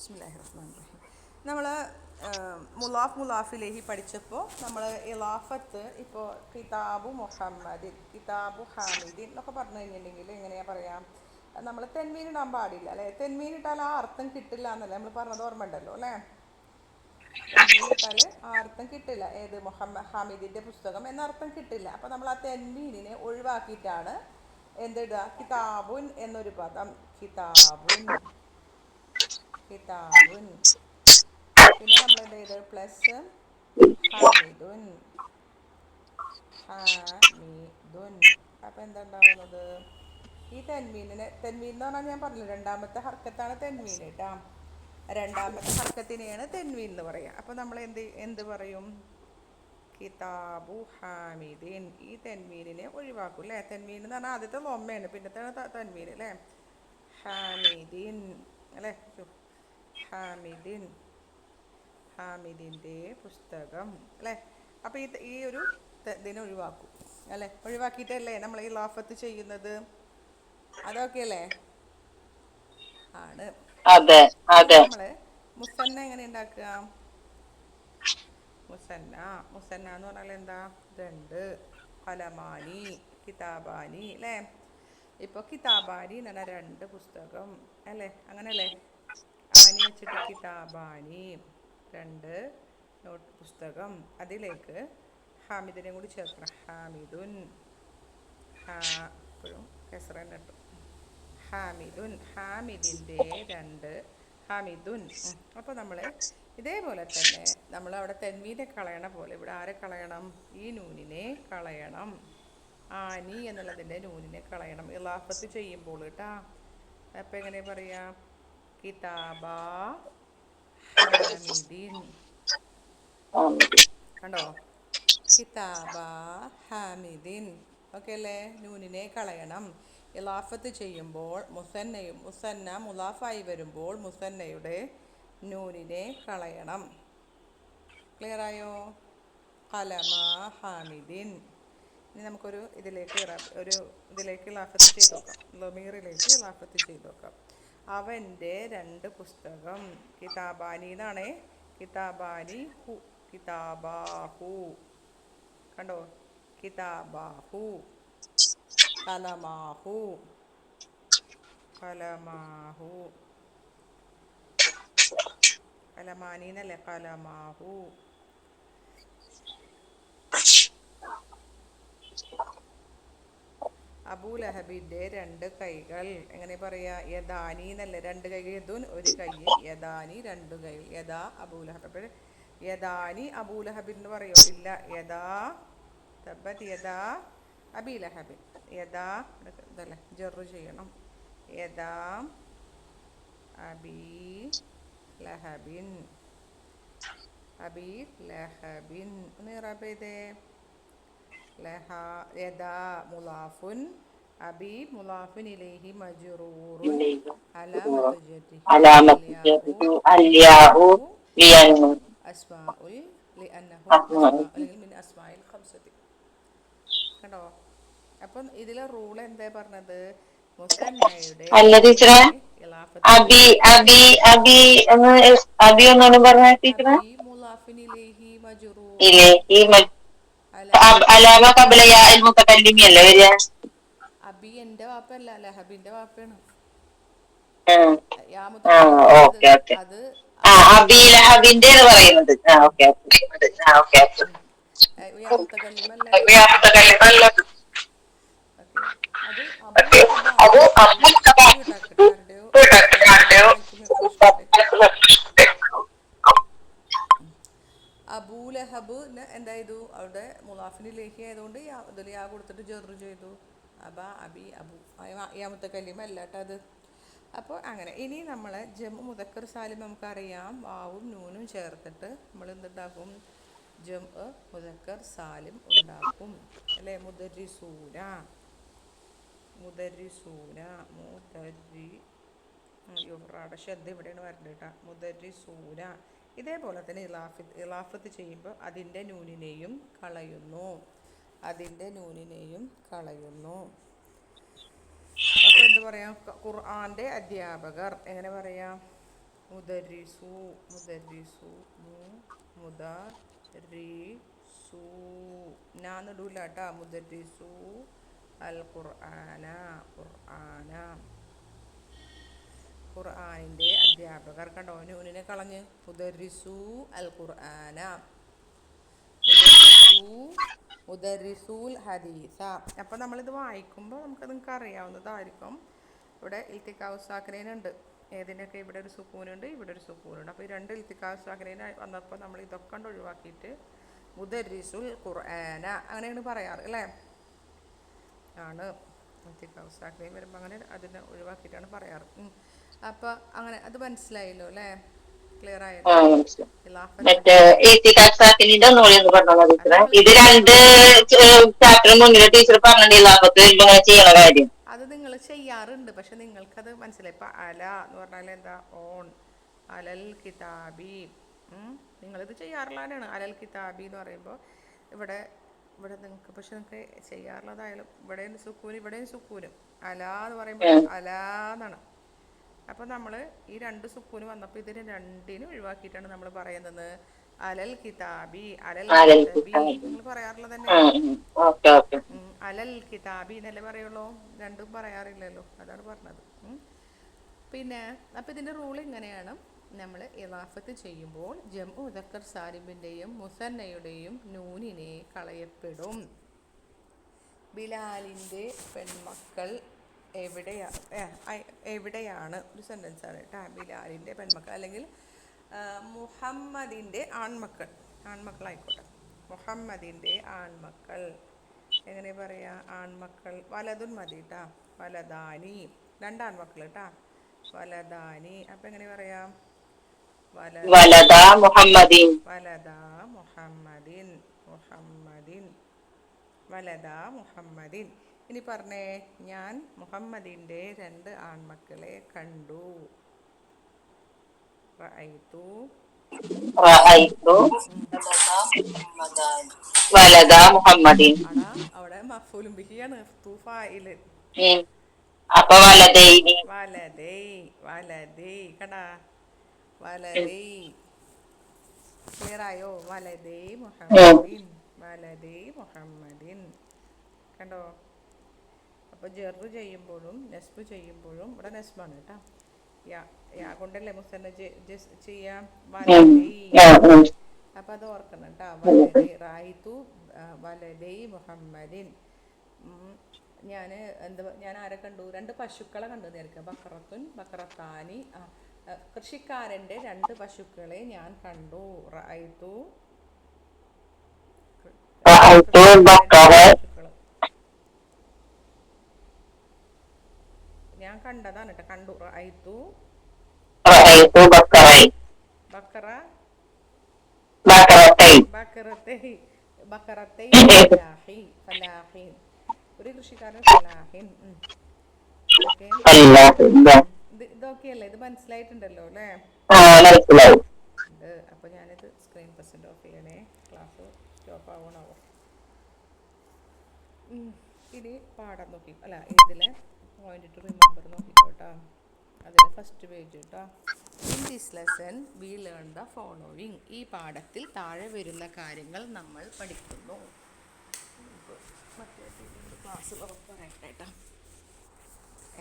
ബിസ്മില്ലാഹിർ റഹ്മാനിർ റഹീം. നമ്മൾ മുലാഫിലേഹി പഠിച്ചപ്പോൾ നമ്മൾ ഇലാഫത്ത് ഇപ്പോൾ കിതാബു മുഹമ്മദിൻ, കിതാബു ഹാമിദിൻ എന്നൊക്കെ പറഞ്ഞു കഴിഞ്ഞിട്ടുണ്ടെങ്കിൽ എങ്ങനെയാണ് പറയാം? നമ്മൾ തെൻമീൻ ഇടാൻ പാടില്ല അല്ലേ? തെൻമീൻ ഇട്ടാൽ ആ അർത്ഥം കിട്ടില്ല എന്നല്ലേ നമ്മൾ പറഞ്ഞത്, ഓർമ്മ ഉണ്ടല്ലോ അല്ലേ? തെൻമീൻ ഇട്ടാൽ ആ അർത്ഥം കിട്ടില്ല. ഏത് ഹാമിദിൻ്റെ പുസ്തകം എന്ന അർത്ഥം കിട്ടില്ല. അപ്പോൾ നമ്മൾ ആ തെൻമീനിനെ ഒഴിവാക്കിയിട്ടാണ് എന്തിടുക? കിതാബുൻ എന്നൊരു പദം, കിതാബുൻ, കിതാബുൻ. പിന്നെ നമ്മൾ എന്ത് ചെയ്ത് പ്ലസ് ഹാമിദുൻ, ഹാമിദുൻ. അപ്പം എന്താ ഉണ്ടാവുന്നത്? ഈ തെൻമീൻ എന്ന് പറഞ്ഞാൽ ഞാൻ പറഞ്ഞു രണ്ടാമത്തെ ഹർക്കത്താണ് തെൻമീൻ കേട്ടോ. രണ്ടാമത്തെ ഹർക്കത്തിനെയാണ് തെൻമീൻ എന്ന് പറയുക. അപ്പോൾ നമ്മൾ എന്ത് പറയും? കിതാബു ഹാമിദീൻ. ഈ തെൻമീനിനെ ഒഴിവാക്കും അല്ലേ? തെൻമീൻ എന്ന് പറഞ്ഞാൽ ആദ്യത്തെ ലൊമ്മയാണ്, പിന്നത്തെ തെൻമീൻ അല്ലേ? ഹാമിദീൻ അല്ലേ? ഹാമിദീൻ, ഹാമിദിൻ്റെ പുസ്തകം അല്ലേ? അപ്പോൾ ഈ ഒരു ഇതിനെ ഒഴിവാക്കും അല്ലേ? ഒഴിവാക്കിയിട്ടല്ലേ നമ്മൾ ഈ ലാഫത്ത് ചെയ്യുന്നത്? അതൊക്കെ അല്ലേ ആണ്. നമ്മൾ മുസന്ന എങ്ങനെ ഉണ്ടാക്കുക? മുസന്ന എന്ന് പറഞ്ഞാൽ എന്താ? രണ്ട്. കലമാനി, കിതാബാനി അല്ലേ? ഇപ്പോൾ കിതാബാനി എന്ന് പറഞ്ഞാൽ രണ്ട് പുസ്തകം അല്ലേ? അങ്ങനല്ലേ? ആനി വെച്ചിട്ട് കിതാബാനി, രണ്ട് നോട്ട് പുസ്തകം. അതിലേക്ക് ഹാമിദിനെ കൂടി ചേർക്കണം. ഹാമിദുൻ, എപ്പോഴും കെസറൻ ഇട്ടു. ഹാമിദുൻ, ഹാമിദിൻ്റെ രണ്ട്. ഹാമിദുൻ. അപ്പോൾ നമ്മൾ ഇതേപോലെ തന്നെ നമ്മൾ അവിടെ തെൻവീനെ കളയണ പോലെ ഇവിടെ ആരെ കളയണം? ഈ നൂനിനെ കളയണം. ആനി എന്നുള്ളതിൻ്റെ നൂനിനെ കളയണം ഇലാഫത്ത് ചെയ്യുമ്പോൾ കേട്ടാ. അപ്പം എങ്ങനെ പറയാം? കിതാബ ഹാമിദിൻ. കണ്ടോ? കിതാബ ഹാമിദിൻ. ഓക്കെ അല്ലേ? നൂനിനെ കളയണം. ഇലാഫത്ത് ചെയ്യുമ്പോൾ മുസന്ന മുലാഫായി വരുമ്പോൾ മുസന്നയുടെ നൂനിനെ കളയണം. ക്ലിയർ ആയോ? കലമ ഹാമിദിൻ. ഇനി നമുക്കൊരു ഇതിലേക്ക് ഇലാഫത്ത് ചെയ്ത് നോക്കാം. ലമീറിലേക്ക് ഇലാഫത്ത് ചെയ്ത് നോക്കാം. അവൻ്റെ രണ്ട് പുസ്തകം. കിതാബാനി എന്നാണേ. കിതാബാനി ഹു, കിതാബാഹു. കണ്ടോ? കിതാബാഹു, കലമാഹു, കലമാഹു. കലമാനി എന്നല്ലേ? കലമാഹു. അബൂലഹബിൻ്റെ രണ്ട് കൈകൾ. എങ്ങനെ പറയാ? യദാനി എന്നല്ലേ? രണ്ട് കൈകൾ. യദുൻ ഒരു കൈ, യദാനി രണ്ട് കൈ. യദാ അബൂലഹബ്. യദാനി അബൂലഹബിൻ എന്ന് പറയോ? ഇല്ല. യദാ തബ്ബത് യദാ അബി ലഹബിൻ. യദാ ഇതല്ലേ? ജറു ചെയ്യണം. യദാ അബി ലഹബിൻ, അബി ലഹബിൻ. ഒന്ന് ഇറാബ് ചെയ്തേ. യദാ മുലാഫുൻ, അബി മുലാഫുൻ ഇലൈഹി മജ്റൂറുൻ, അലാമത്തു ജർരിഹി അസ്മാഉൽ ലിഅന്നഹു അസ്മാഉൽ മിൻ അസ്മാഇൽ ഖംസതി. കണ്ടോ? അപ്പം ഇതിലെ റൂൾ എന്താ പറഞ്ഞത്? മുസന്നയുടെ അബി മുലാഫിൻ ഇലൈഹി മജ്റൂറുൻ. അബി എന്റെ വാപ്പല്ല, ലഹബിന്റെ വാപ്പയാണ്. അത് യാമുത്തകല്ലിമല്ല. അത് അബൂലഹബ് എന്തായത്? അവിടെ മുലാഫിന് ലേഹി ആയതുകൊണ്ട് ഇതിൽ യാ കൊടുത്തിട്ട് ജെറു ചെയ്തു. അബി അബു യാമുത്തകല്ലിമ അല്ല കേട്ടോ അത്. അപ്പോൾ അങ്ങനെ. ഇനി നമ്മൾ ജമു മുദക്കർ സാലിം നമുക്കറിയാം. വാവും നൂനും ചേർത്തിട്ട് നമ്മൾ എന്തുണ്ടാക്കും? ജമു മുദക്കർ സാലിം ഉണ്ടാക്കും അല്ലേ? മുദരിസൂന, മുദരിസൂന, യുഹ്റാടെ ശ്രദ്ധ ഇവിടെയാണ് വരേണ്ടത് കേട്ടോ. മുദരിസൂന. ഇതേപോലെ തന്നെ ഇലാഫത്ത് ചെയ്യുമ്പോൾ അതിൻ്റെ നൂനിനെയും കളയുന്നു, അതിൻ്റെ നൂനിനെയും കളയുന്നു. അപ്പോൾ എന്ത് പറയാം? ഖുർആൻ്റെ അധ്യാപകർ. എങ്ങനെ പറയാം? മുദരിസു മുദരിസു മു മുദരിസു നാന്നിടൂല കേട്ടാ. മുദരിസു അൽ ഖുർആന ഖുർആന ഖുർആനിൻ്റെ അധ്യാപകർ. കണ്ടോ, നൂനിനെ കളഞ്ഞ് മുദരിസു അൽ ഖുർആന മുദരിസു മുദരിസൂൽ ഹദീസ. അപ്പം നമ്മളിത് വായിക്കുമ്പോൾ നിങ്ങൾക്ക് അറിയാവുന്നതായിരിക്കും. ഇവിടെ ഇൽത്തിക്കാവ് സാക്കനേനുണ്ട്. ഏതിനൊക്കെ ഇവിടെ ഒരു സുക്കൂനുണ്ട്, ഇവിടെ ഒരു സുക്കൂനുണ്ട്. അപ്പോൾ ഈ രണ്ട് ഇൽത്തിക്കാവ് സാക്കനേന വന്നപ്പോൾ നമ്മൾ ഇതൊക്കെ കൊണ്ട് ഒഴിവാക്കിയിട്ട് മുദരിസുൽ ഖുർആന അങ്ങനെയാണ് പറയാറ് അല്ലേ. ആണ് ഇൽത്തിക്കാവ് സാക്കനയും വരുമ്പോൾ അങ്ങനെ അതിനെ ഒഴിവാക്കിയിട്ടാണ് പറയാറ്. അപ്പോൾ അങ്ങനെ അത് മനസ്സിലായല്ലോ അല്ലേ, ക്ലിയർ ആയല്ലോ. മറ്റേ അത് നമ്മൾ ഇത് രണ്ട് ചാപ്റ്റർ മുന്നിൽ ടീച്ചർ പറഞ്ഞില്ല ചെയ്യണ കാര്യം. അത് നിങ്ങൾ ചെയ്യാറുണ്ട്, പക്ഷെ നിങ്ങൾക്കത് മനസ്സിലായി. ഇപ്പം അല എന്ന് പറഞ്ഞാൽ എന്താ, ഓൺ അലൽ കിതാബി. നിങ്ങളിത് ചെയ്യാറുള്ളതാണ് അലൽ കിതാബി എന്ന് പറയുമ്പോൾ. ഇവിടെ ഇവിടെ നിങ്ങൾക്ക് പക്ഷെ നിങ്ങൾക്ക് ചെയ്യാറുള്ളതായാലും ഇവിടെയും സുക്കൂന് ഇവിടെയും സുക്കൂനും. അല എന്ന് പറയുമ്പോൾ അല എന്നാണ്. അപ്പോൾ നമ്മൾ ഈ രണ്ട് സുക്കൂന് വന്നപ്പോൾ ഇതിന് രണ്ടിനും ഒഴിവാക്കിയിട്ടാണ് നമ്മൾ പറയുന്നത് അലൽ കിതാബി അലൽ കിതാബി. നിങ്ങൾ പറയാറുള്ളത് തന്നെ അലൽ കിതാബി എന്നല്ലേ പറയുള്ളൂ, രണ്ടും പറയാറില്ലല്ലോ, അതാണ് പറഞ്ഞത്. പിന്നെ അപ്പോൾ ഇതിൻ്റെ റൂൾ ഇങ്ങനെയാണ്. നമ്മൾ ഇളാഫത്ത് ചെയ്യുമ്പോൾ ജംഉ മുദക്കർ സാലിമിൻ്റെയും മുസന്നയുടെയും നൂനിനെ കളയപ്പെടും. ബിലാലിൻ്റെ പെൺമക്കൾ എവിടെയാണ് ഒരു സെൻറ്റൻസാണ് കേട്ടോ. ബിലാലിൻ്റെ പെൺമക്കൾ അല്ലെങ്കിൽ മുഹമ്മദിൻ്റെ ആൺമക്കളായിക്കോട്ടെ. മുഹമ്മദിൻ്റെ ആൺമക്കൾ എങ്ങനെ പറയാ, ആൺമക്കൾ വലതുൻ മതി കേട്ടാ. വലദാനി രണ്ടാൺമക്കൾ കേട്ടാ, വലദാനി. അപ്പം എങ്ങനെ പറയാം, വലദാ മുഹമ്മദിൻ വലദാ മുഹമ്മദിൻ മുഹമ്മദിൻ വലദാ മുഹമ്മദിൻ. ഇനി പറഞ്ഞേ, ഞാൻ മുഹമ്മദിൻ്റെ രണ്ട് ആൺമക്കളെ കണ്ടു. റഅയ്തു വലദാ മുഹമ്മദിൻ. അവിടെ മഫൂലും ബിഹിയാണ്, തൂഫായില്. അപ്പൊ വലദൈനി വലദൈ വലദൈ കണ്ടാ, വലദൈ. ക്ലിയർ ആയോ, വലദൈ മുഹമ്മദിൻ വലദൈ മുഹമ്മദിൻ. കണ്ടോ. അപ്പോൾ ജെറ് ചെയ്യുമ്പോഴും നെസ്ബ് ചെയ്യുമ്പോഴും ഇവിടെ നെസ്ബാണ് കേട്ടോ. യാ കൊണ്ടല്ലേ മുസന്ന ചെയ്യാം, വലദൈ. അപ്പം അത് ഓർക്കണം കേട്ടോ. വലദൈ റായിത്തു വലദൈ മുഹമ്മദിൻ. ഞാൻ ആരെ കണ്ടു, രണ്ട് പശുക്കളെ കണ്ടു നേരിക്കാം. ബക്കറത്തുൻ ബക്കറത്താനി. കൃഷിക്കാരൻ്റെ രണ്ട് പശുക്കളെ ഞാൻ കണ്ടു. റഅയ്തു ഞാൻ കണ്ടതാണ് കേട്ടോ, കണ്ടു. റഅയ്തു ബക്കറ ബക്കറത്തൈ ഫലാഹിൻ. ഒരു കൃഷിക്കാരൻ ഫലാഹിൻ. ഇതൊക്കെയല്ലേ, ഇത് മനസ്സിലായിട്ടുണ്ടല്ലോ അല്ലേ. അപ്പോൾ ഞാനിത് സ്ക്രീൻ പ്രസന്റ് ഓഫ് ചെയ്യണേ, ക്ലാസ് സ്റ്റോപ്പ് ആവണാവോ. ഇനി പാഠം നോക്കി അല്ല, ഇതിലെ പോയിന്റ് ടു റിമെമ്പർ നോക്കിക്കോട്ടോ. അതിലെ ഫസ്റ്റ് പേജ് കേട്ടോ. In this lesson we learn the following. ഈ പാഠത്തിൽ താഴെ വരുന്ന കാര്യങ്ങൾ നമ്മൾ പഠിക്കുന്നു. മറ്റേ ക്ലാസ് പറയട്ടെ.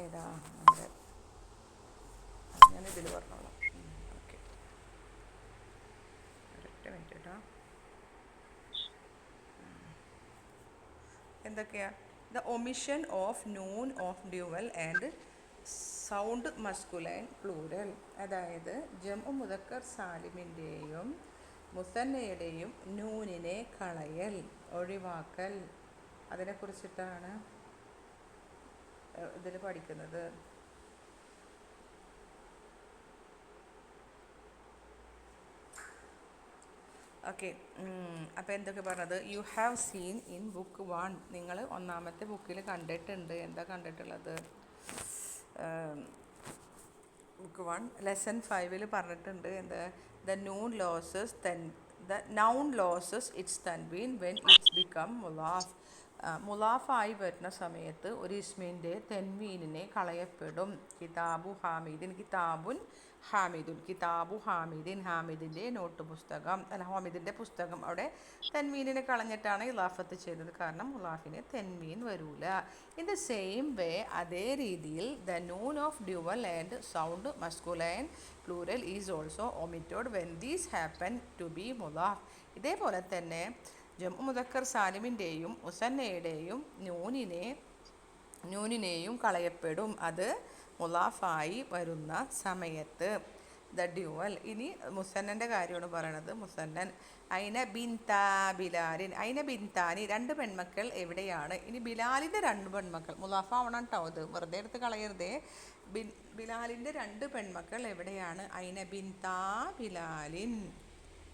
ഏതാ നമ്മുടെ, ഞാനിതിൽ പറഞ്ഞോളാം. ഓക്കെ, ഒരൊറ്റ മിനിറ്റ് കേട്ടോ. എന്തൊക്കെയാ, the omission of noon of dual and sound masculine plural. അതായത് ജംഉ മുദക്കർ സാലിമിൻ്റെയും മുസന്നയുടെയും നൂനിനെ കളയൽ, ഒഴിവാക്കൽ, അതിനെക്കുറിച്ചിട്ടാണ് ഇതിൽ പഠിക്കുന്നത്. ഓക്കെ, അപ്പോൾ എന്തൊക്കെ പറഞ്ഞത്, you have seen in book 1. നിങ്ങൾ ഒന്നാമത്തെ ബുക്കിൽ കണ്ടിട്ടുണ്ട്. എന്താ കണ്ടിട്ടുള്ളത്, ബുക്ക് 1 ലെസൺ 5 പറഞ്ഞിട്ടുണ്ട്. എന്താ, ദ നൗൺ ലോസസ് ഇറ്റ്സ് തൻവീൻ വെൻ ഇറ്റ്സ് ബിക്കം മുലാഫ്. മുലാഫായി വരുന്ന സമയത്ത് ഒരു ഇസ്മിൻ്റെ തെൻവീനിനെ കളയപ്പെടും. കിതാബു ഹാമിദിൻ, കിതാബുൻ ഹാമിദുൻ, കിതാബു ഹാമിദിൻ, ഹാമിദിൻ്റെ നോട്ട് പുസ്തകം അല്ല ഹാമിദിൻ്റെ പുസ്തകം. അവിടെ തെൻവീനിനെ കളഞ്ഞിട്ടാണ് ഇലാഫത്ത് ചെയ്തത്, കാരണം മുലാഫിന് തെൻവീൻ വരൂല. ഇൻ ദ സെയിം വേ, അതേ രീതിയിൽ ദ നൂൻ of dual and sound masculine plural is also omitted when these happen to be മുലാഫ്. ഇതേപോലെ തന്നെ ജംഉ മുദക്കർ സാലിമിൻ്റെയും മുസന്നയുടെയും നൂനിനെയും കളയപ്പെടും, അത് മുലാഫായി വരുന്ന സമയത്ത്. The dual. ഇനി മുസന്നൻ്റെ കാര്യമാണ് പറയണത്. മുസന്നൻ ഐന ബിൻതാ ബിലാലിൻ, ഐന ബിൻതാനി, രണ്ട് പെൺമക്കൾ എവിടെയാണ്. ഇനി ബിലാലിൻ്റെ രണ്ട് പെൺമക്കൾ മുലാഫാവണം കേട്ടോ, അത് വെറുതെ എടുത്ത് കളയരുതേ. ബിലാലിൻ്റെ രണ്ട് പെൺമക്കൾ എവിടെയാണ്. ഐന ബിൻതാ ബിലാലിൻ,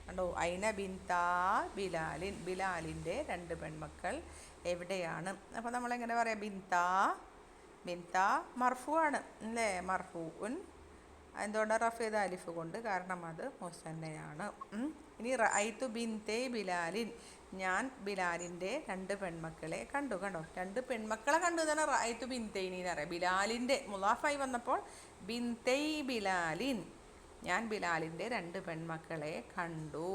കണ്ടോ, ഐന ബിൻതാ ബിലാലിൻ, ബിലാലിൻ്റെ രണ്ട് പെൺമക്കൾ എവിടെയാണ്. അപ്പോൾ നമ്മളെങ്ങനെ പറയാം, ബിൻതാ മർഫു ആണ് അല്ലേ, മർഫൂൻ. എന്തുകൊണ്ട് റഫ് ചെയ്ത അലിഫ് കൊണ്ട്, കാരണം അത് മുസന്നയാണ്. ഇനി റഅയ്തു ബിൻതൈ ബിലാലിൻ, ഞാൻ ബിലാലിൻ്റെ രണ്ട് പെൺമക്കളെ കണ്ടു. രണ്ട് പെൺമക്കളെ കണ്ടു എന്നാണ് റഅയ്തു ബിൻതൈനി എന്ന് പറയാം. ബിലാലിൻ്റെ മുലാഫായി വന്നപ്പോൾ ബിൻതൈ ബിലാലിൻ, ഞാൻ ബിലാലിൻ്റെ രണ്ട് പെൺമക്കളെ കണ്ടു.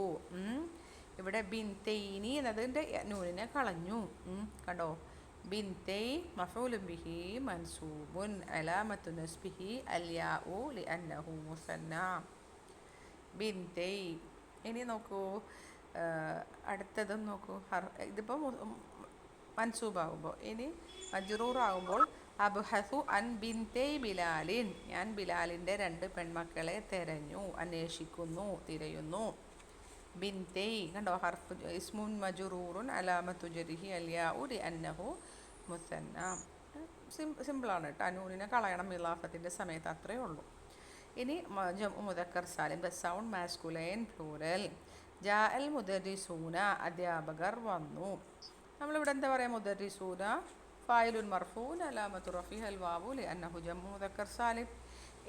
ഇവിടെ ബിൻതൈനി എന്നതിൻ്റെ നൂനിനെ കളഞ്ഞു. കണ്ടോ, ബിൻതൈ മഫൂലുൻ ബിഹി മൻസൂബുൻ അലാമത്തു നസ്ബിഹി അൽയാഉ ലിഅന്നഹു മുസന്ന. ബിൻതൈ. ഇനി നോക്കൂ, അടുത്തതും നോക്കൂ. ഇതിപ്പോൾ മൻസൂബാകുമ്പോൾ, ഇനി മജ്റൂറാകുമ്പോൾ അബ്ഹസു അൻ ബിൻതൈ ബിലാലിൻ, ഞാൻ ബിലാലിൻ്റെ രണ്ട് പെൺമക്കളെ തിരയുന്നു. ബിൻതൈ കണ്ടോ, ഹർഫ് ഇസ്മുൻ മജ്റൂറുൻ അലാമത്തു ജരിഹി അൽയാഉ ലിഅന്നഹു മുസന്ന. സിമ്പിളാണ് കേട്ടോ, നൂനിനെ കളയണം ഇലാഫത്തിൻ്റെ സമയത്ത്, അത്രയേ ഉള്ളൂ. ഇനി ജംഉ മുദക്കർ സാലിം, ദ സൗണ്ട് മാസ്കുലൈൻ പ്ലൂറൽ. ജാ അൽ മുദരിസൂന, അധ്യാപകർ വന്നു. നമ്മളിവിടെ എന്താ പറയുക, മുദരിസൂന ഫായിലുൻ മർഫൂൻ അലാമത്തു റഫീഹി അൽ വാവു ലിഅന്നഹു ജംഉ മുദക്കർ സാലിം.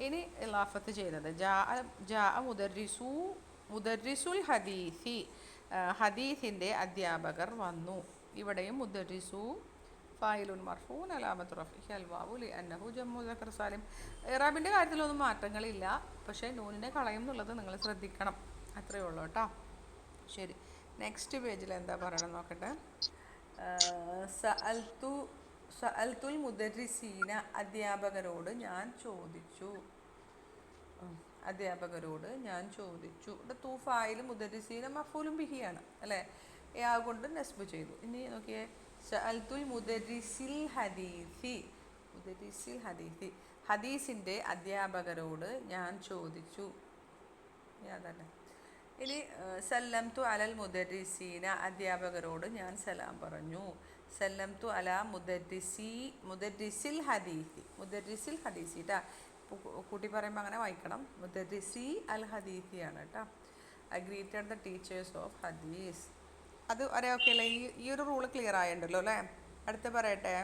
ഇനി ഇലാഫത്ത് ചെയ്യുന്നത് ജാ മുദരിസുൽ ഹദീസി, ഹദീസിൻ്റെ അധ്യാപകർ വന്നു. ഇവിടെയും മുദരിസു ഫായിലുൻ മർഫൂൻ അലാമത്തു റഫീഹി അൽ വാവു ലിഅന്നഹു ജംഉ മുദക്കർ സാലിം. ഇറാബിൻ്റെ കാര്യത്തിലൊന്നും മാറ്റങ്ങളില്ല, പക്ഷേ നൂനിനെ കളയും എന്നുള്ളത് നിങ്ങൾ ശ്രദ്ധിക്കണം, അത്രയേ ഉള്ളൂ കേട്ടോ. ശരി, നെക്സ്റ്റ് പേജിൽ എന്താ പറയണം നോക്കട്ടെ. സഅൽത്തുൽ മുദരിസീന, അധ്യാപകരോട് ഞാൻ ചോദിച്ചു. ഇവിടെ തൂഫായിലും മുദരിസീന മഫൂലും ബിഹിയാണ് അല്ലേ, യാ കൊണ്ട് നസ്ബ് ചെയ്തു. ഇനി നോക്കിയേ, സഅൽത്തുൽ മുദരിസിൽ ഹദീസി, ഹദീസിൻ്റെ അധ്യാപകരോട് ഞാൻ ചോദിച്ചു. യാതല്ലേ. ഇനി സല്ലംതു അലൽ മുദരിസീന, അധ്യാപകരോട് ഞാൻ സലാം പറഞ്ഞു. സല്ലംതു അല മുദരിസിൽ ഹദീസി ട്ടാ, കൂട്ടി പറയുമ്പോൾ അങ്ങനെ വായിക്കണം. മുദരിസി അൽ ഹദീസിയാണ് കേട്ടോ. I greeted the teachers of ഹദീസ്. അത് അറിയാമൊക്കെ അല്ലേ, ഈ ഒരു റൂള് ക്ലിയർ ആയിട്ടുണ്ടല്ലോ അല്ലേ. അടുത്തത് പറയട്ടെ.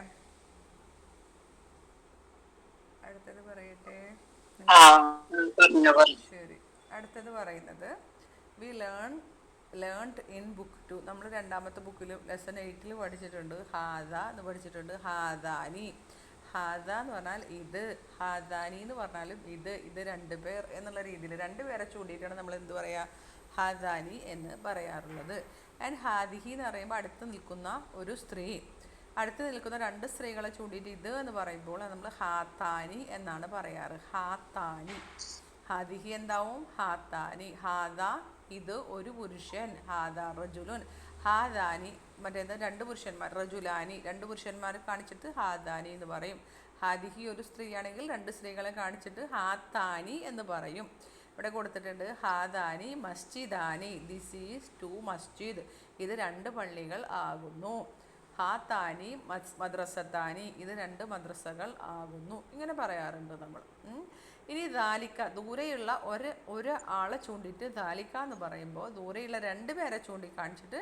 ശരി, അടുത്തത് പറയുന്നത് വി ലേൺഡ് ഇൻ ബുക്ക് 2. നമ്മൾ രണ്ടാമത്തെ ബുക്കിൽ ലെസൺ 8 പഠിച്ചിട്ടുണ്ട്. ഹാദ എന്ന് പഠിച്ചിട്ടുണ്ട്, ഹാദാനി. ഹാദ എന്ന് പറഞ്ഞാൽ ഇത്, ഹാദാനി എന്ന് പറഞ്ഞാലും ഇത് രണ്ടുപേർ എന്നുള്ള രീതിയിൽ രണ്ടുപേരെ ചൂണ്ടിയിട്ടാണ് നമ്മൾ എന്ത് പറയുക, ഹാദാനി എന്ന് പറയാറുള്ളത്. ആൻഡ് ഹാദിഹി എന്ന് പറയുമ്പോൾ അടുത്ത് നിൽക്കുന്ന ഒരു സ്ത്രീ, അടുത്ത് നിൽക്കുന്ന രണ്ട് സ്ത്രീകളെ ചൂണ്ടിയിട്ട് ഇത് എന്ന് പറയുമ്പോൾ നമ്മൾ ഹാത്താനി എന്നാണ് പറയാറ്. ഹാത്താനി. ഹാദിഹി എന്താവും, ഹാത്താനി. ഹാദ ഇത് ഒരു പുരുഷൻ, ഹാദ റജുലുൻ. ഹാദാനി മറ്റേത് രണ്ട് പുരുഷന്മാർ, റജുലാനി രണ്ട് പുരുഷന്മാരെ കാണിച്ചിട്ട് ഹാദാനി എന്ന് പറയും. ഹാദിഹി ഒരു സ്ത്രീയാണെങ്കിൽ രണ്ട് സ്ത്രീകളെ കാണിച്ചിട്ട് ഹാത്താനി എന്ന് പറയും. ഇവിടെ കൊടുത്തിട്ടുണ്ട് ഹാദാനി മസ്ജിദാനി, ദിസ് ഈസ് 2 മസ്ജിദ്, ഇത് 2 പള്ളികൾ ആകുന്നു. ഹാത്താനി മദ്രസത്താനി, ഇത് 2 മദ്രസകൾ ആകുന്നു. ഇങ്ങനെ പറയാറുണ്ട് നമ്മൾ. ഇനി ദാലിക്ക, ദൂരെയുള്ള ഒരു ആളെ ചൂണ്ടിയിട്ട് ദാലിക്ക എന്ന് പറയുമ്പോൾ ദൂരെയുള്ള 2 പേരെ ചൂണ്ടിക്കാണിച്ചിട്ട്